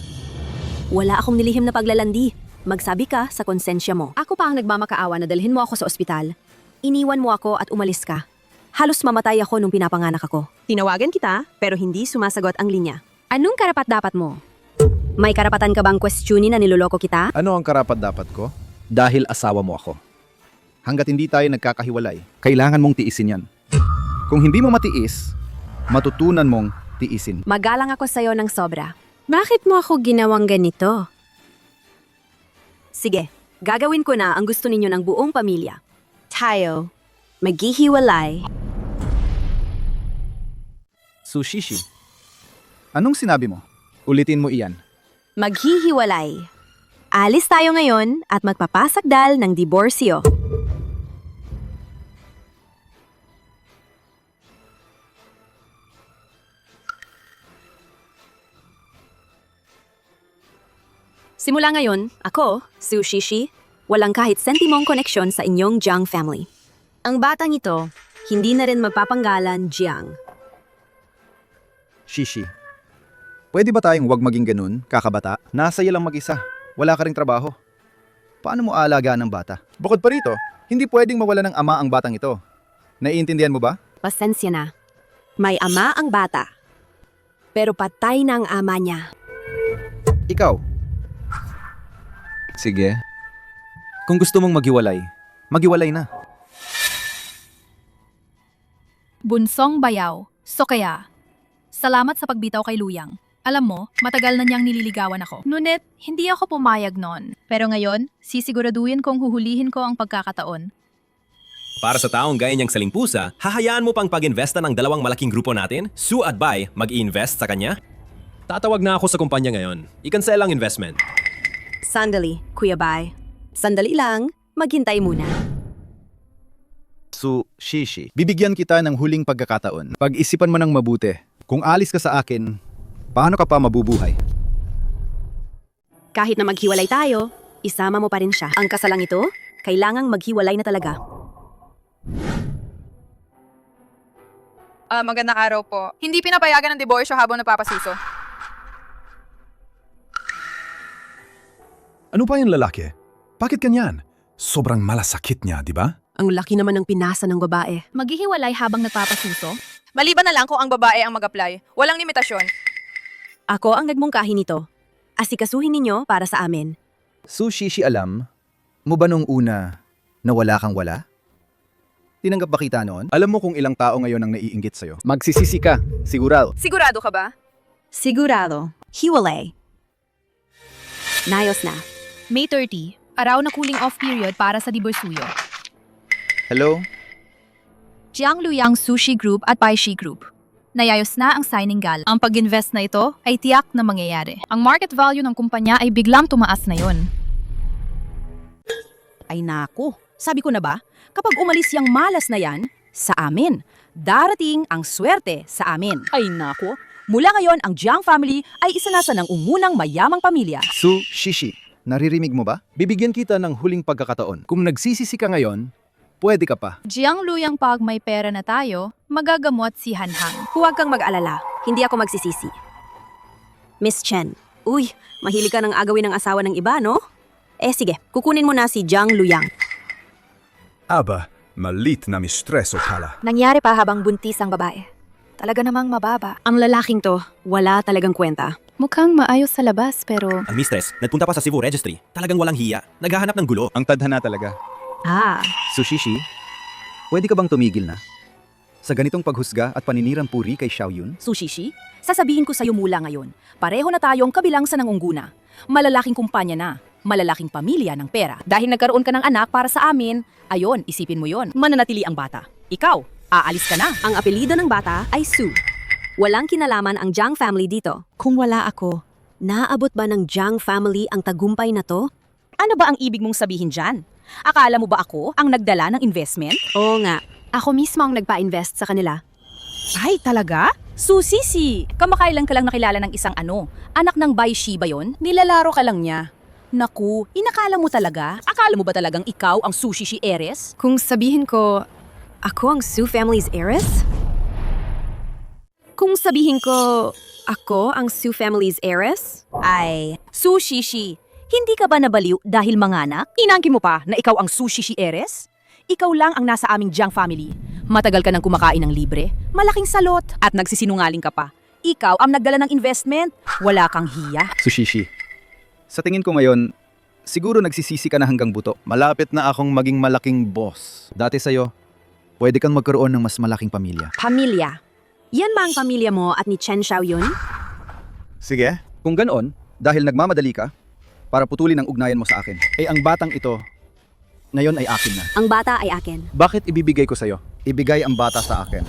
Wala akong nilihim na paglalandi. Magsabi ka sa konsensya mo. Ako pa ang nagmamakaawa na dalhin mo ako sa ospital. Iniwan mo ako at umalis ka. Halos mamatay ako nung pinapanganak ako. Tinawagan kita, pero hindi sumasagot ang linya. Anong karapat-dapat mo? May karapatan ka bang questionin na niloloko kita? ano ang karapat-dapat ko? Dahil asawa mo ako. Hanggat hindi tayo nagkakahiwalay, kailangan mong tiisin yan. Kung hindi mo matiis, matutunan mong tiisin. Magalang ako sa'yo ng sobra. Bakit mo ako ginawang ganito? Sige, gagawin ko na ang gusto ninyo ng buong pamilya. Tayo, maghihiwalay. Sushishi. Anong sinabi mo? Ulitin mo iyan. Maghihiwalay. Alis tayo ngayon at magpapasakdal ng diborsyo. Simula ngayon, ako, Sushishi, walang kahit sentimong koneksyon sa inyong Jiang family. Ang batang ito, hindi na rin magpapanggalan Jiang. Shishi. Pwede ba tayong wag maging ganun, kakabata? Nasa iyo lang mag-isa. Wala ka ring trabaho. Paano mo aalagaan ng bata? Bukod pa rito, hindi pwedeng mawala ng ama ang batang ito. Naiintindihan mo ba? Pasensya na. May ama ang bata. Pero patay na ang ama niya. Ikaw. Sige. Kung gusto mong maghiwalay, maghiwalay na. Bunsong bayaw. So kaya, salamat sa pagbitaw kay Luyang. Alam mo, matagal na niyang nililigawan ako. Ngunit, hindi ako pumayag noon. Pero ngayon, sisiguraduhin kong huhulihin ko ang pagkakataon. Para sa taong gaya niyang saling pusa, hahayaan mo pang pag-investa ng dalawang malaking grupo natin? Sue at Bai mag-i-invest sa kanya? Tatawag na ako sa kumpanya ngayon. I-cancel ang investment. Sandali, Kuya Bai. Sandali lang, maghintay muna. Shishi. Bibigyan kita ng huling pagkakataon. Pag-isipan mo ng mabuti. Kung alis ka sa akin, paano ka pa mabubuhay? Kahit na maghiwalay tayo, isama mo pa rin siya. Ang kasalang ito, kailangang maghiwalay na talaga. Magandang araw po. Hindi pinapayagan ng diborsyo habang napapasuso. Ano pa yung lalaki? Bakit ganyan? Sobrang malasakit niya, di ba? Ang laki naman ng pinasa ng babae. Maghihiwalay habang nagpapasuso? Maliban na lang kung ang babae ang mag-apply. Walang limitasyon. Ako ang nagmungkahi nito. Asikasuhin ninyo para sa amin. Shishi, alam mo ba nung una na wala kang wala? Tinanggap ba kita noon? Alam mo kung ilang tao ngayon ang naiinggit sa'yo. Magsisisi ka, sigurado. Sigurado ka ba? Sigurado. Hiwalay. Nayos na. May 30, araw na cooling off period para sa diborsuyo. Hello? Jiang Luyang Sushi Group at Bai Shi Group. Nayayos na ang signing gala. Ang pag-invest na ito ay tiyak na mangyayari. Ang market value ng kumpanya ay biglang tumaas na yon. Ay nako, sabi ko na ba, kapag umalis yang malas na yan, sa amin, darating ang swerte sa amin. Ay nako, mula ngayon ang Jiang family ay isa na sa ng ungunang mayamang pamilya. Shishi, naririnig mo ba? Bibigyan kita ng huling pagkakataon. Kung nagsisisi ka ngayon, pwede ka pa. Jiang Luyang pag may pera na tayo, magagamot si Hanhang. Huwag kang mag-alala. Hindi ako magsisisi. Miss Chen, uy, mahilig ka ng agawin ng asawa ng iba, no? Sige, kukunin mo na si Jiang Luyang. Aba, malit na mistreso pala. Nangyari pa habang buntis ang babae. Talaga namang mababa. Ang lalaking to, wala talagang kwenta. Mukhang maayos sa labas pero... Ang mistress, nagpunta pa sa Cebu Registry. Talagang walang hiya. Naghahanap ng gulo. Ang tadhana talaga. Shishi, pwede ka bang tumigil na? Sa ganitong paghusga at paninirang puri kay Xiaoyun? Sushishi, sasabihin ko sa'yo mula ngayon, pareho na tayong kabilang sa nangunguna. Malalaking kumpanya na, malalaking pamilya ng pera. Dahil nagkaroon ka ng anak para sa amin, ayon, isipin mo yon. Mananatili ang bata. Ikaw, aalis ka na. Ang apelido ng bata ay Sue. Walang kinalaman ang Jiang family dito. Kung wala ako, naabot ba ng Jiang family ang tagumpay na to? Ano ba ang ibig mong sabihin dyan? Akala mo ba ako ang nagdala ng investment? Oo nga, ako mismo ang nagpa-invest sa kanila. Ay, talaga? Susisi! Kamakailan ka lang nakilala ng isang anak ng Bai Shi ba yun? Nilalaro ka lang niya. Naku, inakala mo talaga? Akala mo ba talagang ikaw ang Sushi Shi heiress? Kung sabihin ko, ako ang Sue family's heiress? Kung sabihin ko, ako ang Sue family's heiress? Ay, Sushi Shi, hindi ka ba nabaliw dahil manganak? Inangkin mo pa na ikaw ang Sushi Shi heiress? Ikaw lang ang nasa aming Jiang family. Matagal ka nang kumakain ng libre, malaking salot, at nagsisinungaling ka pa. Ikaw ang nagdala ng investment, wala kang hiya. Shishi, sa tingin ko ngayon, siguro nagsisisi ka na hanggang buto. Malapit na akong maging malaking boss. Dati sa'yo, pwede kang magkaroon ng mas malaking pamilya. Pamilya. Yan ba ang pamilya mo at ni Chen Xiaoyun? Sige. Kung ganoon, dahil nagmamadali ka, para putulin ang ugnayan mo sa akin. Eh ang batang ito, ngayon ay akin na. Ang bata ay akin. Bakit ibibigay ko sa'yo? Ibigay ang bata sa akin.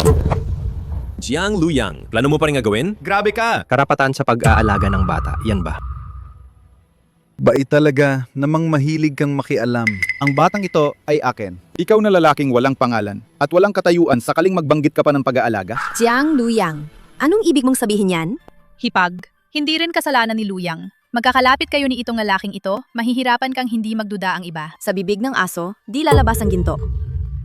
Jiang Luyang, plano mo pa rin gawin? Grabe ka! Karapatan sa pag-aalaga ng bata, yan ba? Bait talaga, namang mahilig kang makialam. Ang batang ito ay akin. Ikaw na lalaking walang pangalan at walang katayuan sakaling magbanggit ka pa ng pag-aalaga? Jiang Luyang. Anong ibig mong sabihin yan? Hipag, hindi rin kasalanan ni Luyang. Magkakalapit kayo ni itong lalaking ito, mahihirapan kang hindi magduda ang iba. Sa bibig ng aso, di lalabas ang ginto.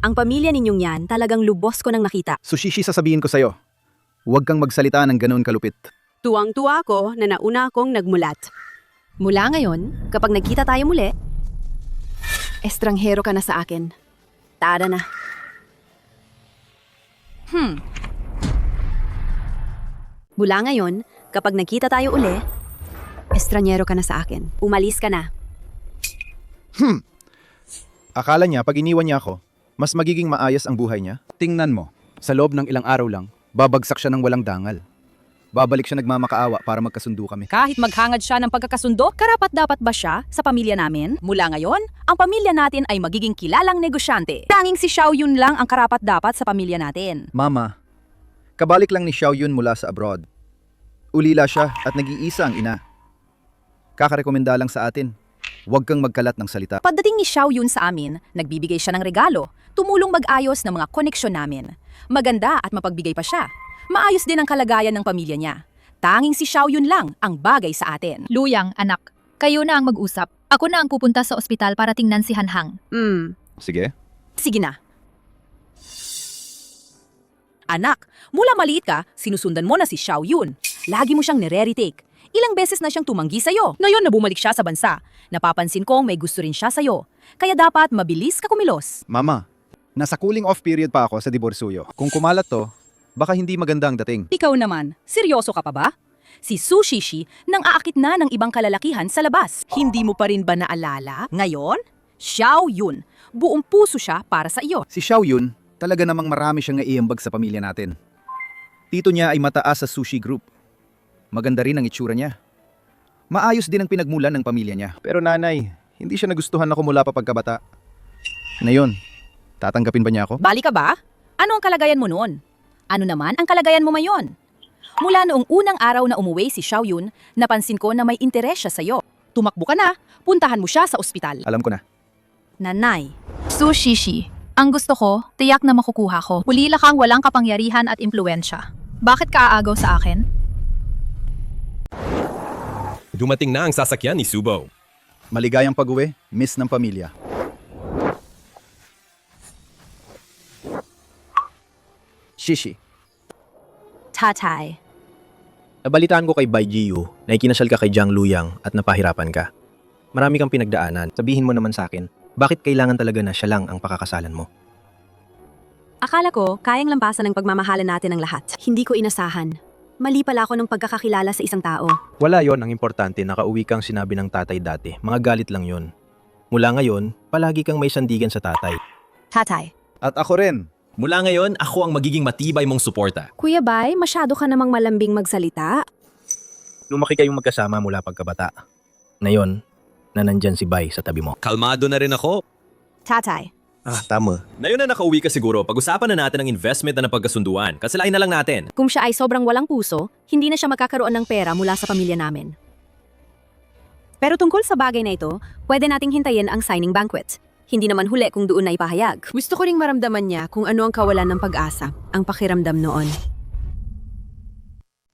Ang pamilya ninyong yan, talagang lubos ko nang nakita. Sushishi, sasabihin ko sa'yo, huwag kang magsalita ng ganoon kalupit. Tuwang-tuwa ako na nauna akong nagmulat. Mula ngayon, kapag nagkita tayo muli, estranghero ka na sa akin. Tada na. Mula ngayon, kapag nagkita tayo uli, estranghero ka na sa akin. Umalis ka na. Akala niya pag iniwan niya ako, mas magiging maayos ang buhay niya? Tingnan mo, sa loob ng ilang araw lang, babagsak siya ng walang dangal. Babalik siya nagmamakaawa para magkasundo kami. Kahit maghangad siya ng pagkakasundo, karapat-dapat ba siya sa pamilya namin? Mula ngayon, ang pamilya natin ay magiging kilalang negosyante. Tanging si Xiao Yun lang ang karapat-dapat sa pamilya natin. Mama, kabalik lang ni Xiao Yun mula sa abroad. Ulila siya at nag-iisa ang ina. Kakarekomenda lang sa atin, huwag kang magkalat ng salita. Pagdating ni Xiao Yun sa amin, nagbibigay siya ng regalo, tumulong mag-ayos ng mga koneksyon namin. Maganda at mapagbigay pa siya. Maayos din ang kalagayan ng pamilya niya. Tanging si Xiao Yun lang ang bagay sa atin. Luyang, anak, kayo na ang mag-usap. Ako na ang pupunta sa ospital para tingnan si Hanhang. Sige. Sige na. Anak, mula maliit ka, sinusundan mo na si Xiao Yun. Lagi mo siyang nire-retake. Ilang beses na siyang tumanggi sa'yo. Ngayon na bumalik siya sa bansa. Napapansin kong may gusto rin siya sa'yo. Kaya dapat mabilis ka kumilos. Mama, nasa cooling off period pa ako sa diborsuyo. Kung kumalat to, baka hindi maganda ang dating. Ikaw naman, seryoso ka pa ba? Si Sushishi nang aakit na ng ibang kalalakihan sa labas. Hindi mo pa rin ba naalala? Ngayon, Xiao Yun. Buong puso siya para sa iyo. Si Xiao Yun, talaga namang marami siyang naiambag sa pamilya natin. Tito niya ay mataas sa sushi group. Maganda rin ang itsura niya. Maayos din ang pinagmulan ng pamilya niya. Pero nanay, hindi siya nagustuhan ako mula pa pagkabata. Ngayon, tatanggapin ba niya ako? Bali ka ba? Ano ang kalagayan mo noon? Ano naman ang kalagayan mo ngayon? Mula noong unang araw na umuwi si Xiao Yun, napansin ko na may interes siya sa'yo. Tumakbo ka na, puntahan mo siya sa ospital. Alam ko na. Nanay, Sushishi, ang gusto ko, tiyak na makukuha ko. Ulila kang walang kapangyarihan at impluensya. Bakit ka aagaw sa akin? Dumating na ang sasakyan ni Subo. Maligayang pag-uwi, miss ng pamilya. Shishi. Tatay. Nabalitaan ko kay Bai Jiyu na ikinasal ka kay Jiang Luyang at napahirapan ka. Marami kang pinagdaanan. Sabihin mo naman sa akin, bakit kailangan talaga na siya lang ang pakakasalan mo? Akala ko, kayang lampasan ng pagmamahalan natin ang lahat. Hindi ko inasahan. Mali pala ako ng pagkakakilala sa isang tao. Wala yon, ang importante, nakauwi kang sinabi ng tatay dati. Mga galit lang yon. Mula ngayon, palagi kang may sandigan sa tatay. Tatay. At ako rin. Mula ngayon, ako ang magiging matibay mong suporta. Kuya Bay, masyado ka namang malambing magsalita. Lumaki kayong magkasama mula pagkabata. Ngayon, na nandyan si Bai sa tabi mo. Kalmado na rin ako. Tatay. Tama. Ngayon na nakauwi ka siguro, pag-usapan na natin ang investment na napagkasunduan. Kasalain na lang natin. Kung siya ay sobrang walang puso, hindi na siya magkakaroon ng pera mula sa pamilya namin. Pero tungkol sa bagay na ito, pwede nating hintayin ang signing banquet. Hindi naman huli kung doon na ipahayag. Gusto ko ring maramdaman niya kung ano ang kawalan ng pag-asa, ang pakiramdam noon.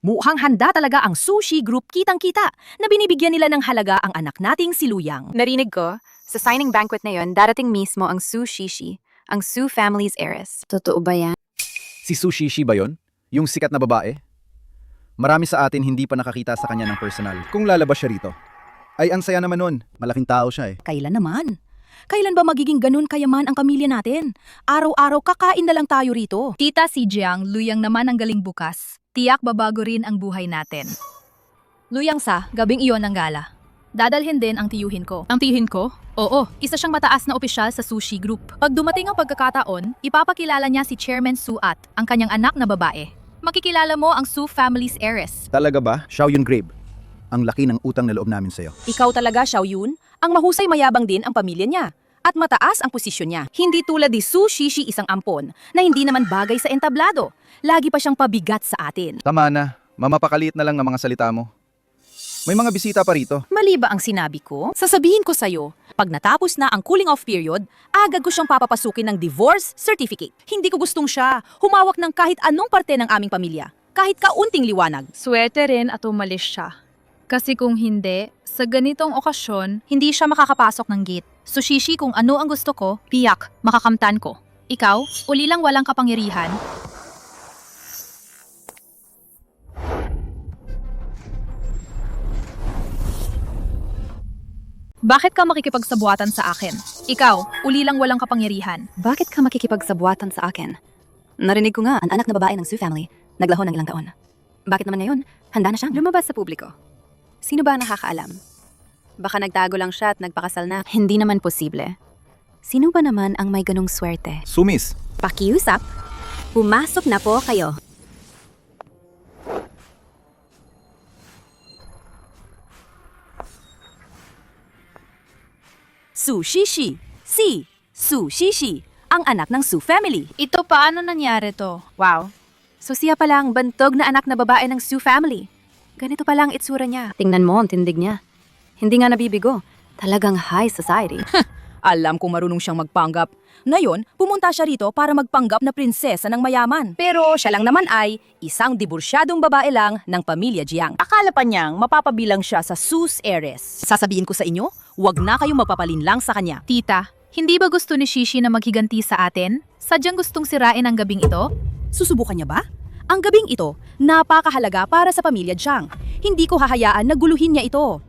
mukhang handa talaga ang Sushi Group kitang-kita na binibigyan nila ng halaga ang anak nating si Luyang. Narinig ko, sa signing banquet na yon, darating mismo ang Su Shishi, ang Su family's heiress. Totoo ba yan? Si Sushishi ba yun? Yung sikat na babae? Marami sa atin hindi pa nakakita sa kanya ng personal. Kung lalabas siya rito, ay ang saya naman nun. Malaking tao siya eh. Kailan naman? Kailan ba magiging ganun kayaman ang pamilya natin? Araw-araw kakain na lang tayo rito. Tita si Jiang, Luyang naman ang galing bukas. Tiyak babago rin ang buhay natin. Luyang sa, gabing iyon ang gala. Dadalhin din ang tiyuhin ko. Ang tiyuhin ko? Oo, isa siyang mataas na opisyal sa Sushi Group. Pag dumating ang pagkakataon, ipapakilala niya si Chairman Suat, ang kanyang anak na babae. Makikilala mo ang Su family's heiress. Talaga ba? Xiao Yun Grabe. Ang laki ng utang na loob namin sa'yo. Ikaw talaga, Xiaoyun. Ang mahusay mayabang din ang pamilya niya. At mataas ang posisyon niya. Hindi tulad ni Su Shishi isang ampon na hindi naman bagay sa entablado. Lagi pa siyang pabigat sa atin. Tama na. Mamapakaliit na lang ng mga salita mo. May mga bisita pa rito. Mali ba ang sinabi ko? Sasabihin ko sa'yo, pag natapos na ang cooling off period, agad ko siyang papapasukin ng divorce certificate. Hindi ko gustong siya humawak ng kahit anong parte ng aming pamilya. Kahit kaunting liwanag. Swerte rin at umalis siya. Kasi kung hindi, sa ganitong okasyon, hindi siya makakapasok ng gate. So Shishi, kung ano ang gusto ko, tiyak, makakamtan ko. Ikaw, uli lang walang kapangyarihan. Bakit ka makikipagsabuatan sa akin? Ikaw, uli lang walang kapangyarihan. Bakit ka makikipagsabuatan sa akin? Narinig ko nga, ang anak na babae ng Su family, naglaho ng ilang taon. Bakit naman ngayon, handa na siyang lumabas sa publiko? Sino ba ang nakakaalam? Baka nagtago lang siya at nagpakasal na. Hindi naman posible. Sino ba naman ang may ganong swerte? Sumis. Pakiusap, pumasok na po kayo. Su Shishi, Su Shishi, ang anak ng Su family. Ito paano nangyari to? Wow. So siya pala ang bantog na anak na babae ng Su family. Ganito pala ang itsura niya. Tingnan mo ang tindig niya. Hindi nga nabibigo. Talagang high society. Alam kong marunong siyang magpanggap. Ngayon, pumunta siya rito para magpanggap na prinsesa ng mayaman. Pero siya lang naman ay isang diborsyadong babae lang ng pamilya Jiang. Akala pa niyang mapapabilang siya sa Su's heiress. Sasabihin ko sa inyo, huwag na kayong mapapalinlang sa kanya. Tita, hindi ba gusto ni Shishi na maghiganti sa atin? Sadyang gustong sirain ang gabing ito? Susubukan niya ba? Ang gabing ito, napakahalaga para sa pamilya Jiang. Hindi ko hahayaan na guluhin niya ito.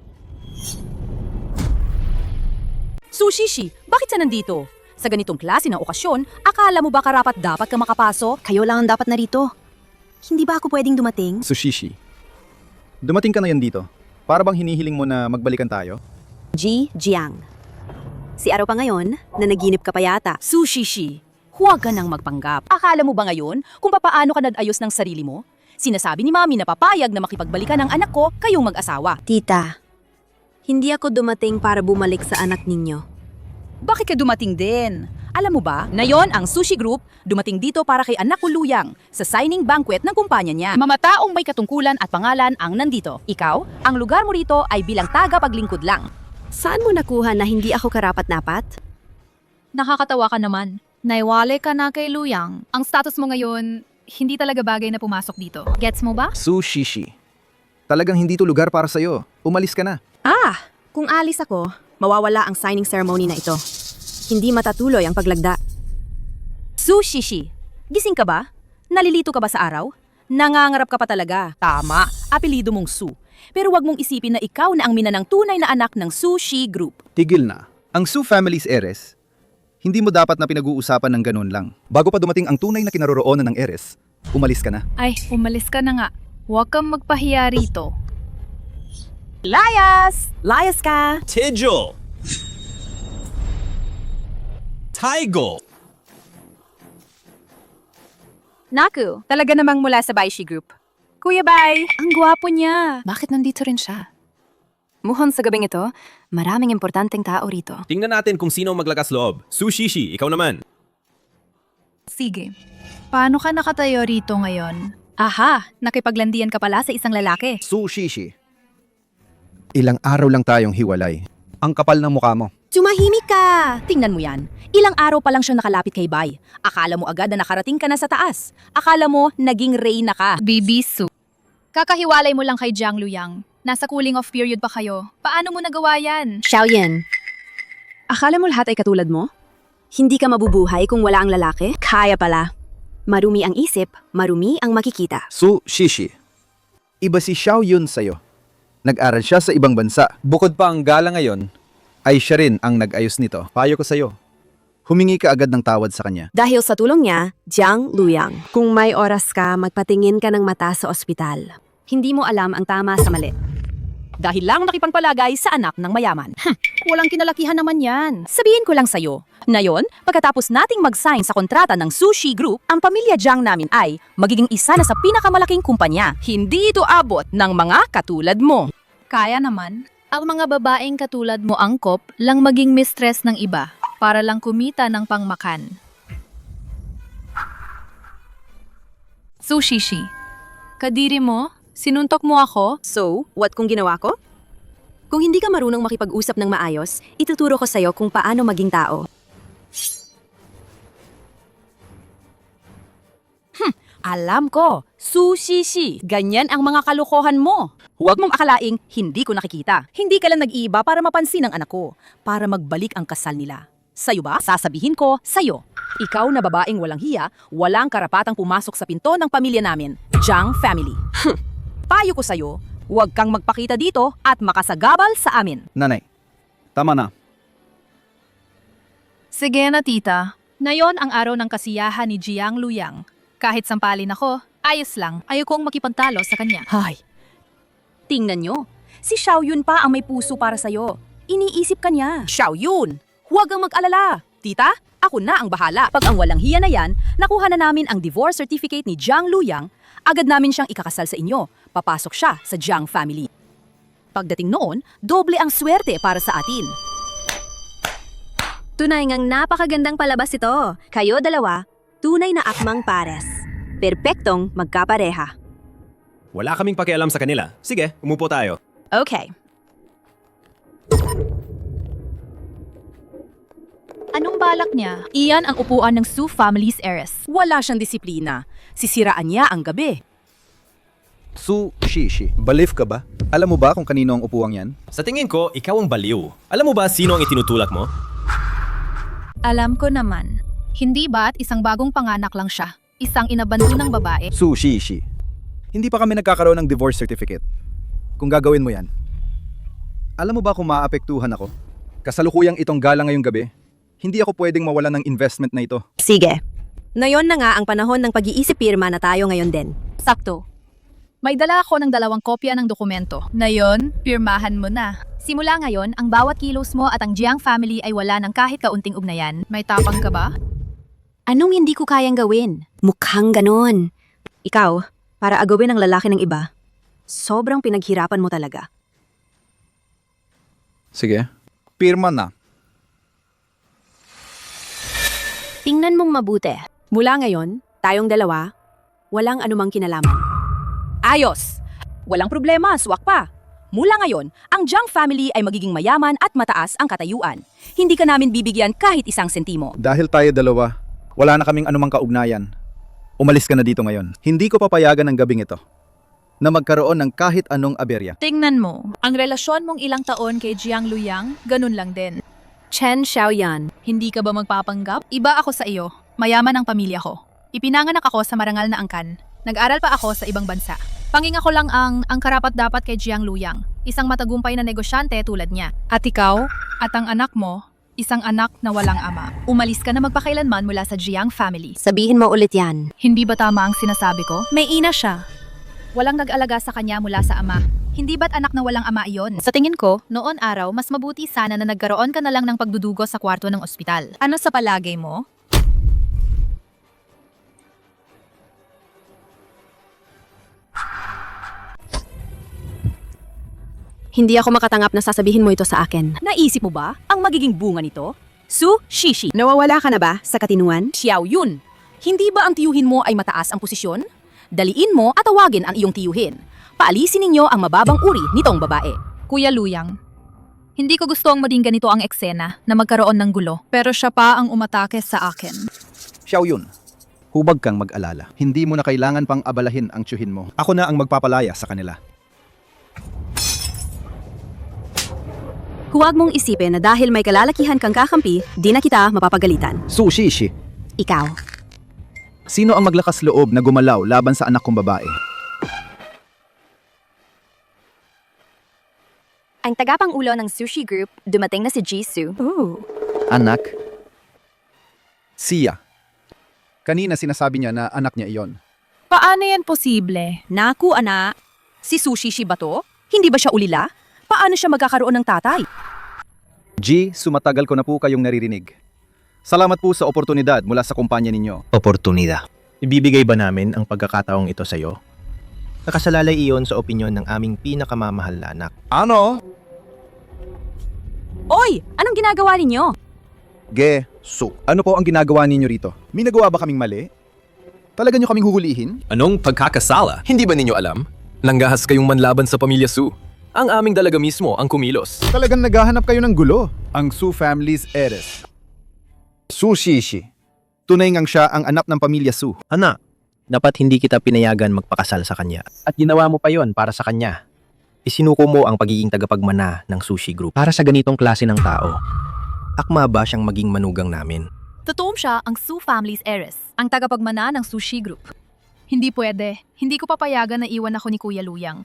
Su Shishi, bakit siya nandito? Sa ganitong klase ng okasyon, akala mo ba karapat dapat ka makapasok? Kayo lang ang dapat narito. Hindi ba ako pwedeng dumating? Sushishi. Dumating ka na yan dito. Para bang hinihiling mo na magbalikan tayo? Jiang. Si araw pa ngayon, na naginip ka pa yata. Su Shishi, huwag ka nang magpanggap. Akala mo ba ngayon kung papaano ka nag-ayos ng sarili mo? Sinasabi ni Mami na papayag na makipagbalikan ng anak ko kayong mag-asawa. Tita, hindi ako dumating para bumalik sa anak ninyo. Bakit ka dumating din? Alam mo ba, ngayon ang Sushi Group dumating dito para kay anak ko Luyang sa signing banquet ng kumpanya niya. Mamataong may katungkulan at pangalan ang nandito. Ikaw, ang lugar mo rito ay bilang tagapaglingkod lang. Saan mo nakuha na hindi ako karapat-dapat? Nakakatawa ka naman. Naiwale ka na kay Luyang. Ang status mo ngayon, hindi talaga bagay na pumasok dito. Gets mo ba? Sushishi. Talagang hindi to lugar para sa'yo. Umalis ka na. Kung alis ako, mawawala ang signing ceremony na ito. Hindi matatuloy ang paglagda. Su Shishi, gising ka ba? Nalilito ka ba sa araw? Nangangarap ka pa talaga. Tama, apelido mong Su. Pero wag mong isipin na ikaw na ang minanang tunay na anak ng Sushi Group. Tigil na. Ang Su family's heiress, hindi mo dapat na pinag-uusapan ng ganun lang. Bago pa dumating ang tunay na kinaroroonan ng heiress, umalis ka na. Ay, umalis ka na nga. Huwag kang magpahiya rito. Layas! Layas ka! Tijol! Taigo! Naku, Talaga namang mula sa Baishi Group. Kuya Bai, ang gwapo niya. Bakit nandito rin siya? Muhon sa gabing ito, maraming importanteng tao rito. Tingnan natin kung sino ang maglakas loob. Su Shishi, ikaw naman. Sige. Paano ka nakatayo rito ngayon? aha, nakipaglandian ka pala sa isang lalaki. Sushishi. Ilang araw lang tayong hiwalay. Ang kapal ng mukha mo. Tumahimik ka! Tingnan mo yan. Ilang araw pa lang siya nakalapit kay Bai. Akala mo agad na nakarating ka na sa taas. Akala mo naging reyna ka. Bibisu. Kakahiwalay mo lang kay Jiang Luyang. Nasa cooling off period pa kayo. Paano mo nagawa yan? Xiaoyan, akala mo lahat ay katulad mo? Hindi ka mabubuhay kung wala ang lalaki? Kaya pala. Marumi ang isip, marumi ang makikita. Sushishi. Iba si Xiaoyun sa'yo. Nag-aral siya sa ibang bansa. Bukod pa ang gala ngayon, ay siya rin ang nag-ayos nito. Payo ko sa'yo. Humingi ka agad ng tawad sa kanya. Dahil sa tulong niya, Jiang Luyang, kung may oras ka, magpatingin ka ng mata sa ospital. Hindi mo alam ang tama sa mali. Dahil lang nakipagpalagay sa anak ng mayaman. Walang kinalakihan naman yan. Sabihin ko lang sa'yo. Ngayon, pagkatapos nating mag-sign sa kontrata ng Sushi Group, ang pamilya Jiang namin ay magiging isa na sa pinakamalaking kumpanya. Hindi ito abot ng mga katulad mo. Kaya naman. Ang mga babaeng katulad mo angkop lang maging mistress ng iba para lang kumita ng pangmakan. Sushishi. Kadiri mo? Sinuntok mo ako? So, what kung ginawa ko? Kung hindi ka marunong makipag-usap ng maayos, ituturo ko sa'yo kung paano maging tao. Alam ko, sushishi, ganyan ang mga kalokohan mo. Huwag mong akalaing hindi ko nakikita. Hindi ka lang nag-iiba para mapansin ang anak ko, para magbalik ang kasal nila. Sa'yo ba? Sasabihin ko, sa'yo. Ikaw na babaeng walang hiya, walang karapatang pumasok sa pinto ng pamilya namin, Jiang family. Payo ko sa'yo, huwag kang magpakita dito at makasagabal sa amin. Nanay, tama na. Sige na, tita. Ngayon ang araw ng kasiyahan ni Jiang Luyang. Kahit sampalin ako, ayos lang. Ayokong makipagtalo sa kanya. Hay, tingnan nyo. Si Xiao Yun pa ang may puso para sa'yo. Iniisip ka niya. Xiao Yun, huwag kang mag-alala. Tita, ako na ang bahala. Pag ang walang hiya na yan, nakuha na namin ang divorce certificate ni Jiang Luyang, agad namin siyang ikakasal sa inyo. Papasok siya sa Jiang family. Pagdating noon, doble ang swerte para sa atin. Tunay ngang napakagandang palabas ito. Kayo dalawa, tunay na akmang pares. Perpektong magkapareha. Wala kaming pakialam sa kanila. Sige, umupo tayo. Okay. Anong balak niya? Iyan ang upuan ng Su family's heiress. Wala siyang disiplina. Sisiraan niya ang gabi. Sushishi. Baliw ka ba? Alam mo ba kung kanino ang upuang yan? Sa tingin ko, ikaw ang baliw. Alam mo ba sino ang itinutulak mo? Alam ko naman. Hindi ba't isang bagong panganak lang siya? Isang inabandonang babae? Sushishi. Hindi pa kami nagkakaroon ng divorce certificate. Kung gagawin mo yan. Alam mo ba kung maaapektuhan ako? Kasalukuyang itong gala ngayong gabi, hindi ako pwedeng mawalan ng investment na ito. Sige. Ngayon na nga ang panahon ng pag-iisip pirma na tayo ngayon din. Sakto. May dala ako ng 2 kopya ng dokumento. Ngayon, pirmahan mo na. Simula ngayon, ang bawat kilos mo at ang Jiang family ay wala ng kahit kaunting ugnayan. May tapang ka ba? Anong hindi ko kayang gawin? Mukhang ganon. Ikaw, para agawin ang lalaki ng iba, sobrang pinaghirapan mo talaga. Sige. Pirma na. Tingnan mong mabuti. Mula ngayon, tayong dalawa, walang anumang kinalaman. Ayos! Walang problema, swak pa. Mula ngayon, ang Jiang family ay magiging mayaman at mataas ang katayuan. Hindi ka namin bibigyan kahit isang sentimo. Dahil tayo dalawa, wala na kaming anumang kaugnayan. Umalis ka na dito ngayon. Hindi ko papayagan ng gabing ito na magkaroon ng kahit anong aberya. Tingnan mo, ang relasyon mong ilang taon kay Jiang Luyang, ganun lang din. Chen Xiaoyan. Hindi ka ba magpapanggap? Iba ako sa iyo. Mayaman ang pamilya ko. Ipinanganak ako sa marangal na angkan. Nag-aral pa ako sa ibang bansa. Panginga ko lang ang karapat-dapat kay Jiang Luyang, isang matagumpay na negosyante tulad niya. At ikaw, at ang anak mo, isang anak na walang ama. Umalis ka na magpakailanman mula sa Jiang family. Sabihin mo ulit yan. Hindi ba tama ang sinasabi ko? May ina siya. Walang nag-alaga sa kanya mula sa ama. Hindi ba't anak na walang ama iyon? Sa tingin ko, noon araw, mas mabuti sana na nagkaroon ka na lang ng pagdudugo sa kwarto ng ospital. Ano sa palagay mo? Hindi ako makatanggap na sasabihin mo ito sa akin. Naisip mo ba ang magiging bunga nito? Su Shishi. Nawawala ka na ba sa katinuan? Xiao Yun. Hindi ba ang tiyuhin mo ay mataas ang posisyon? Daliin mo at tawagin ang iyong tiyuhin. Paalisin ninyo ang mababang uri nitong babae. Kuya Luyang, hindi ko gusto ang maging ganito ang eksena na magkaroon ng gulo. Pero siya pa ang umatake sa akin. Xiao Yun, hubag kang mag-alala. Hindi mo na kailangan pang abalahin ang tiyuhin mo. Ako na ang magpapalaya sa kanila. Huwag mong isipin na dahil may kalalakihan kang kakampi, di na kita mapapagalitan. Sushishi. Ikaw. Sino ang maglakas loob na gumalaw laban sa anak kong babae? Ang tagapangulo ng sushi group, dumating na si Jisoo. Anak? Siya. Kanina sinasabi niya na anak niya iyon. Paano yan posible? Naku, anak. Si Sushishi ba to? Hindi ba siya ulila? Paano siya magkakaroon ng tatay? G, sumatagal ko na po kayong naririnig. Salamat po sa oportunidad mula sa kumpanya ninyo. Oportunidad. Ibibigay ba namin ang pagkakataong ito sa iyo? Nakasalalay iyon sa opinyon ng aming pinakamamahal na anak. Ano? Oy! Anong ginagawa ninyo? So, ano po ang ginagawa ninyo rito? May nagawa ba kaming mali? Talaga nyo kaming huhulihin? Anong pagkakasala? Hindi ba ninyo alam? Langgahas kayong manlaban sa pamilya Su. Ang aming dalaga mismo ang kumilos. Talagang naghahanap kayo ng gulo. Ang Su family's heiress. Su Shishi. Tunay ngang siya ang anak ng pamilya Su. Anak, dapat hindi kita pinayagan magpakasal sa kanya. At ginawa mo pa yon para sa kanya. Isinuko mo ang pagiging tagapagmana ng Sushi Group para sa ganitong klase ng tao. Akma ba siyang maging manugang namin? Totoong siya ang Su family's heiress, ang tagapagmana ng Sushi Group. Hindi pwede. Hindi ko papayagan na iwan ako ni Kuya Luyang.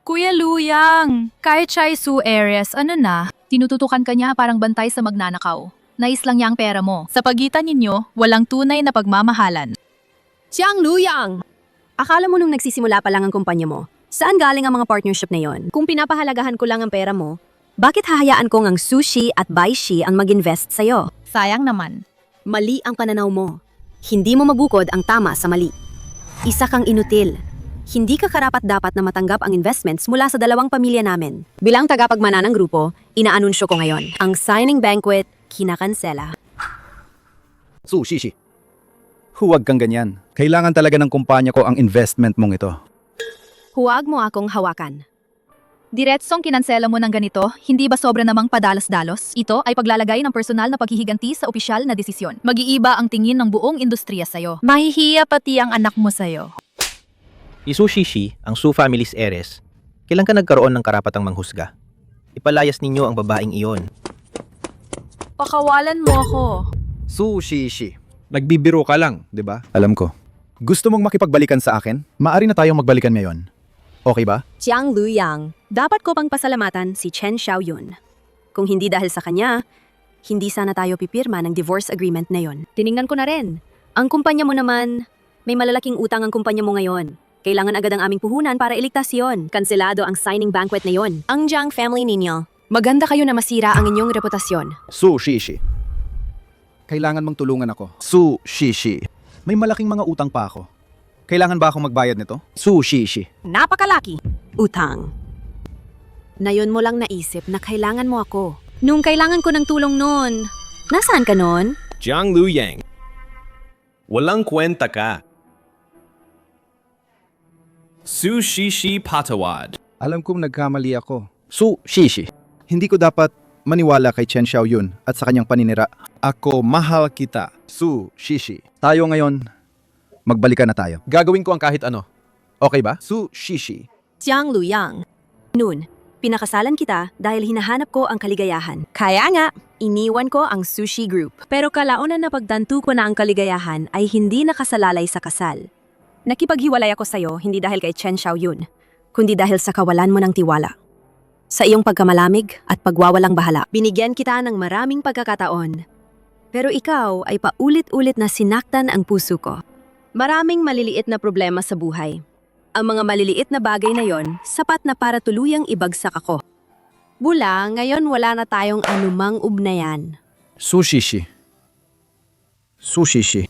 Kuya Luyang! Kahit siya ay Su heiress, ano na? Tinututukan ka niya parang bantay sa magnanakaw. Nais lang niya ang pera mo. Sa pagitan ninyo, walang tunay na pagmamahalan. Jiang Luyang! Akala mo nung nagsisimula pa lang ang kumpanya mo, saan galing ang mga partnership na yon? Kung pinapahalagahan ko lang ang pera mo, bakit hahayaan kong ang Sushi at Baishi ang mag-invest sa'yo? Sayang naman. Mali ang pananaw mo. Hindi mo mabukod ang tama sa mali. Isa kang inutil. Hindi ka karapat-dapat na matanggap ang investments mula sa dalawang pamilya namin. Bilang tagapagmana ng grupo, inaanunsyo ko ngayon. Ang signing banquet, kinakansela. Su Shishi. Huwag kang ganyan. Kailangan talaga ng kumpanya ko ang investment mong ito. Huwag mo akong hawakan. Diretsong kinansela mo ng ganito, hindi ba sobra namang padalos-dalos? Ito ay paglalagay ng personal na paghihiganti sa opisyal na desisyon. Mag-iiba ang tingin ng buong industriya sa'yo. Mahihiya pati ang anak mo sa'yo. Si Su Shishi, ang Su family's heiress, kailan ka nagkaroon ng karapatang manghusga? Ipalayas ninyo ang babaeng iyon. Pakawalan mo ako. Su Shishi. Nagbibiro ka lang, di ba? Alam ko. Gusto mong makipagbalikan sa akin? Maari na tayong magbalikan ngayon. Okay ba? Jiang Luyang, dapat ko pang pasalamatan si Chen Xiaoyun. Kung hindi dahil sa kanya, hindi sana tayo pipirma ng divorce agreement na yon. Tiningnan ko na rin. Ang kumpanya mo naman, may malalaking utang ang kumpanya mo ngayon. Kailangan agad ang aming puhunan para iligtas yon. Kanselado ang signing banquet na yon. Ang Jiang family ninyo, maganda kayo na masira ang inyong reputasyon. Su Shishi. Kailangan mong tulungan ako. Su Shishi. May malaking mga utang pa ako. Kailangan ba akong magbayad nito? Su Shishi. Napakalaki. Utang. Nayon mo lang naisip na kailangan mo ako. Nung kailangan ko ng tulong noon, nasaan ka noon? Jiang Luyang. Walang kwenta ka. Su Shishi Patawad. Alam kong nagkamali ako. Su Shishi. Hindi ko dapat maniwala kay Chen Xiaoyun at sa kanyang paninira. Ako mahal kita. Su Shishi. Tayo ngayon, magbalikan na tayo. Gagawin ko ang kahit ano. Okay ba? Su Shishi. Jiang Luyang. Noon, pinakasalan kita dahil hinahanap ko ang kaligayahan. Kaya nga, iniwan ko ang Sushi Group. Pero kalaunan na pagdanto ko na ang kaligayahan ay hindi nakasalalay sa kasal. Nakipaghiwalay ako sa'yo hindi dahil kay Chen Xiaoyun, kundi dahil sa kawalan mo ng tiwala. Sa iyong pagkamalamig at pagwawalang bahala, binigyan kita ng maraming pagkakataon. Pero ikaw ay paulit-ulit na sinaktan ang puso ko. Maraming maliliit na problema sa buhay. Ang mga maliliit na bagay na yon, sapat na para tuluyang ibagsak ako. Bula, ngayon wala na tayong anumang ugnayan. Su Shishi. Su Shishi.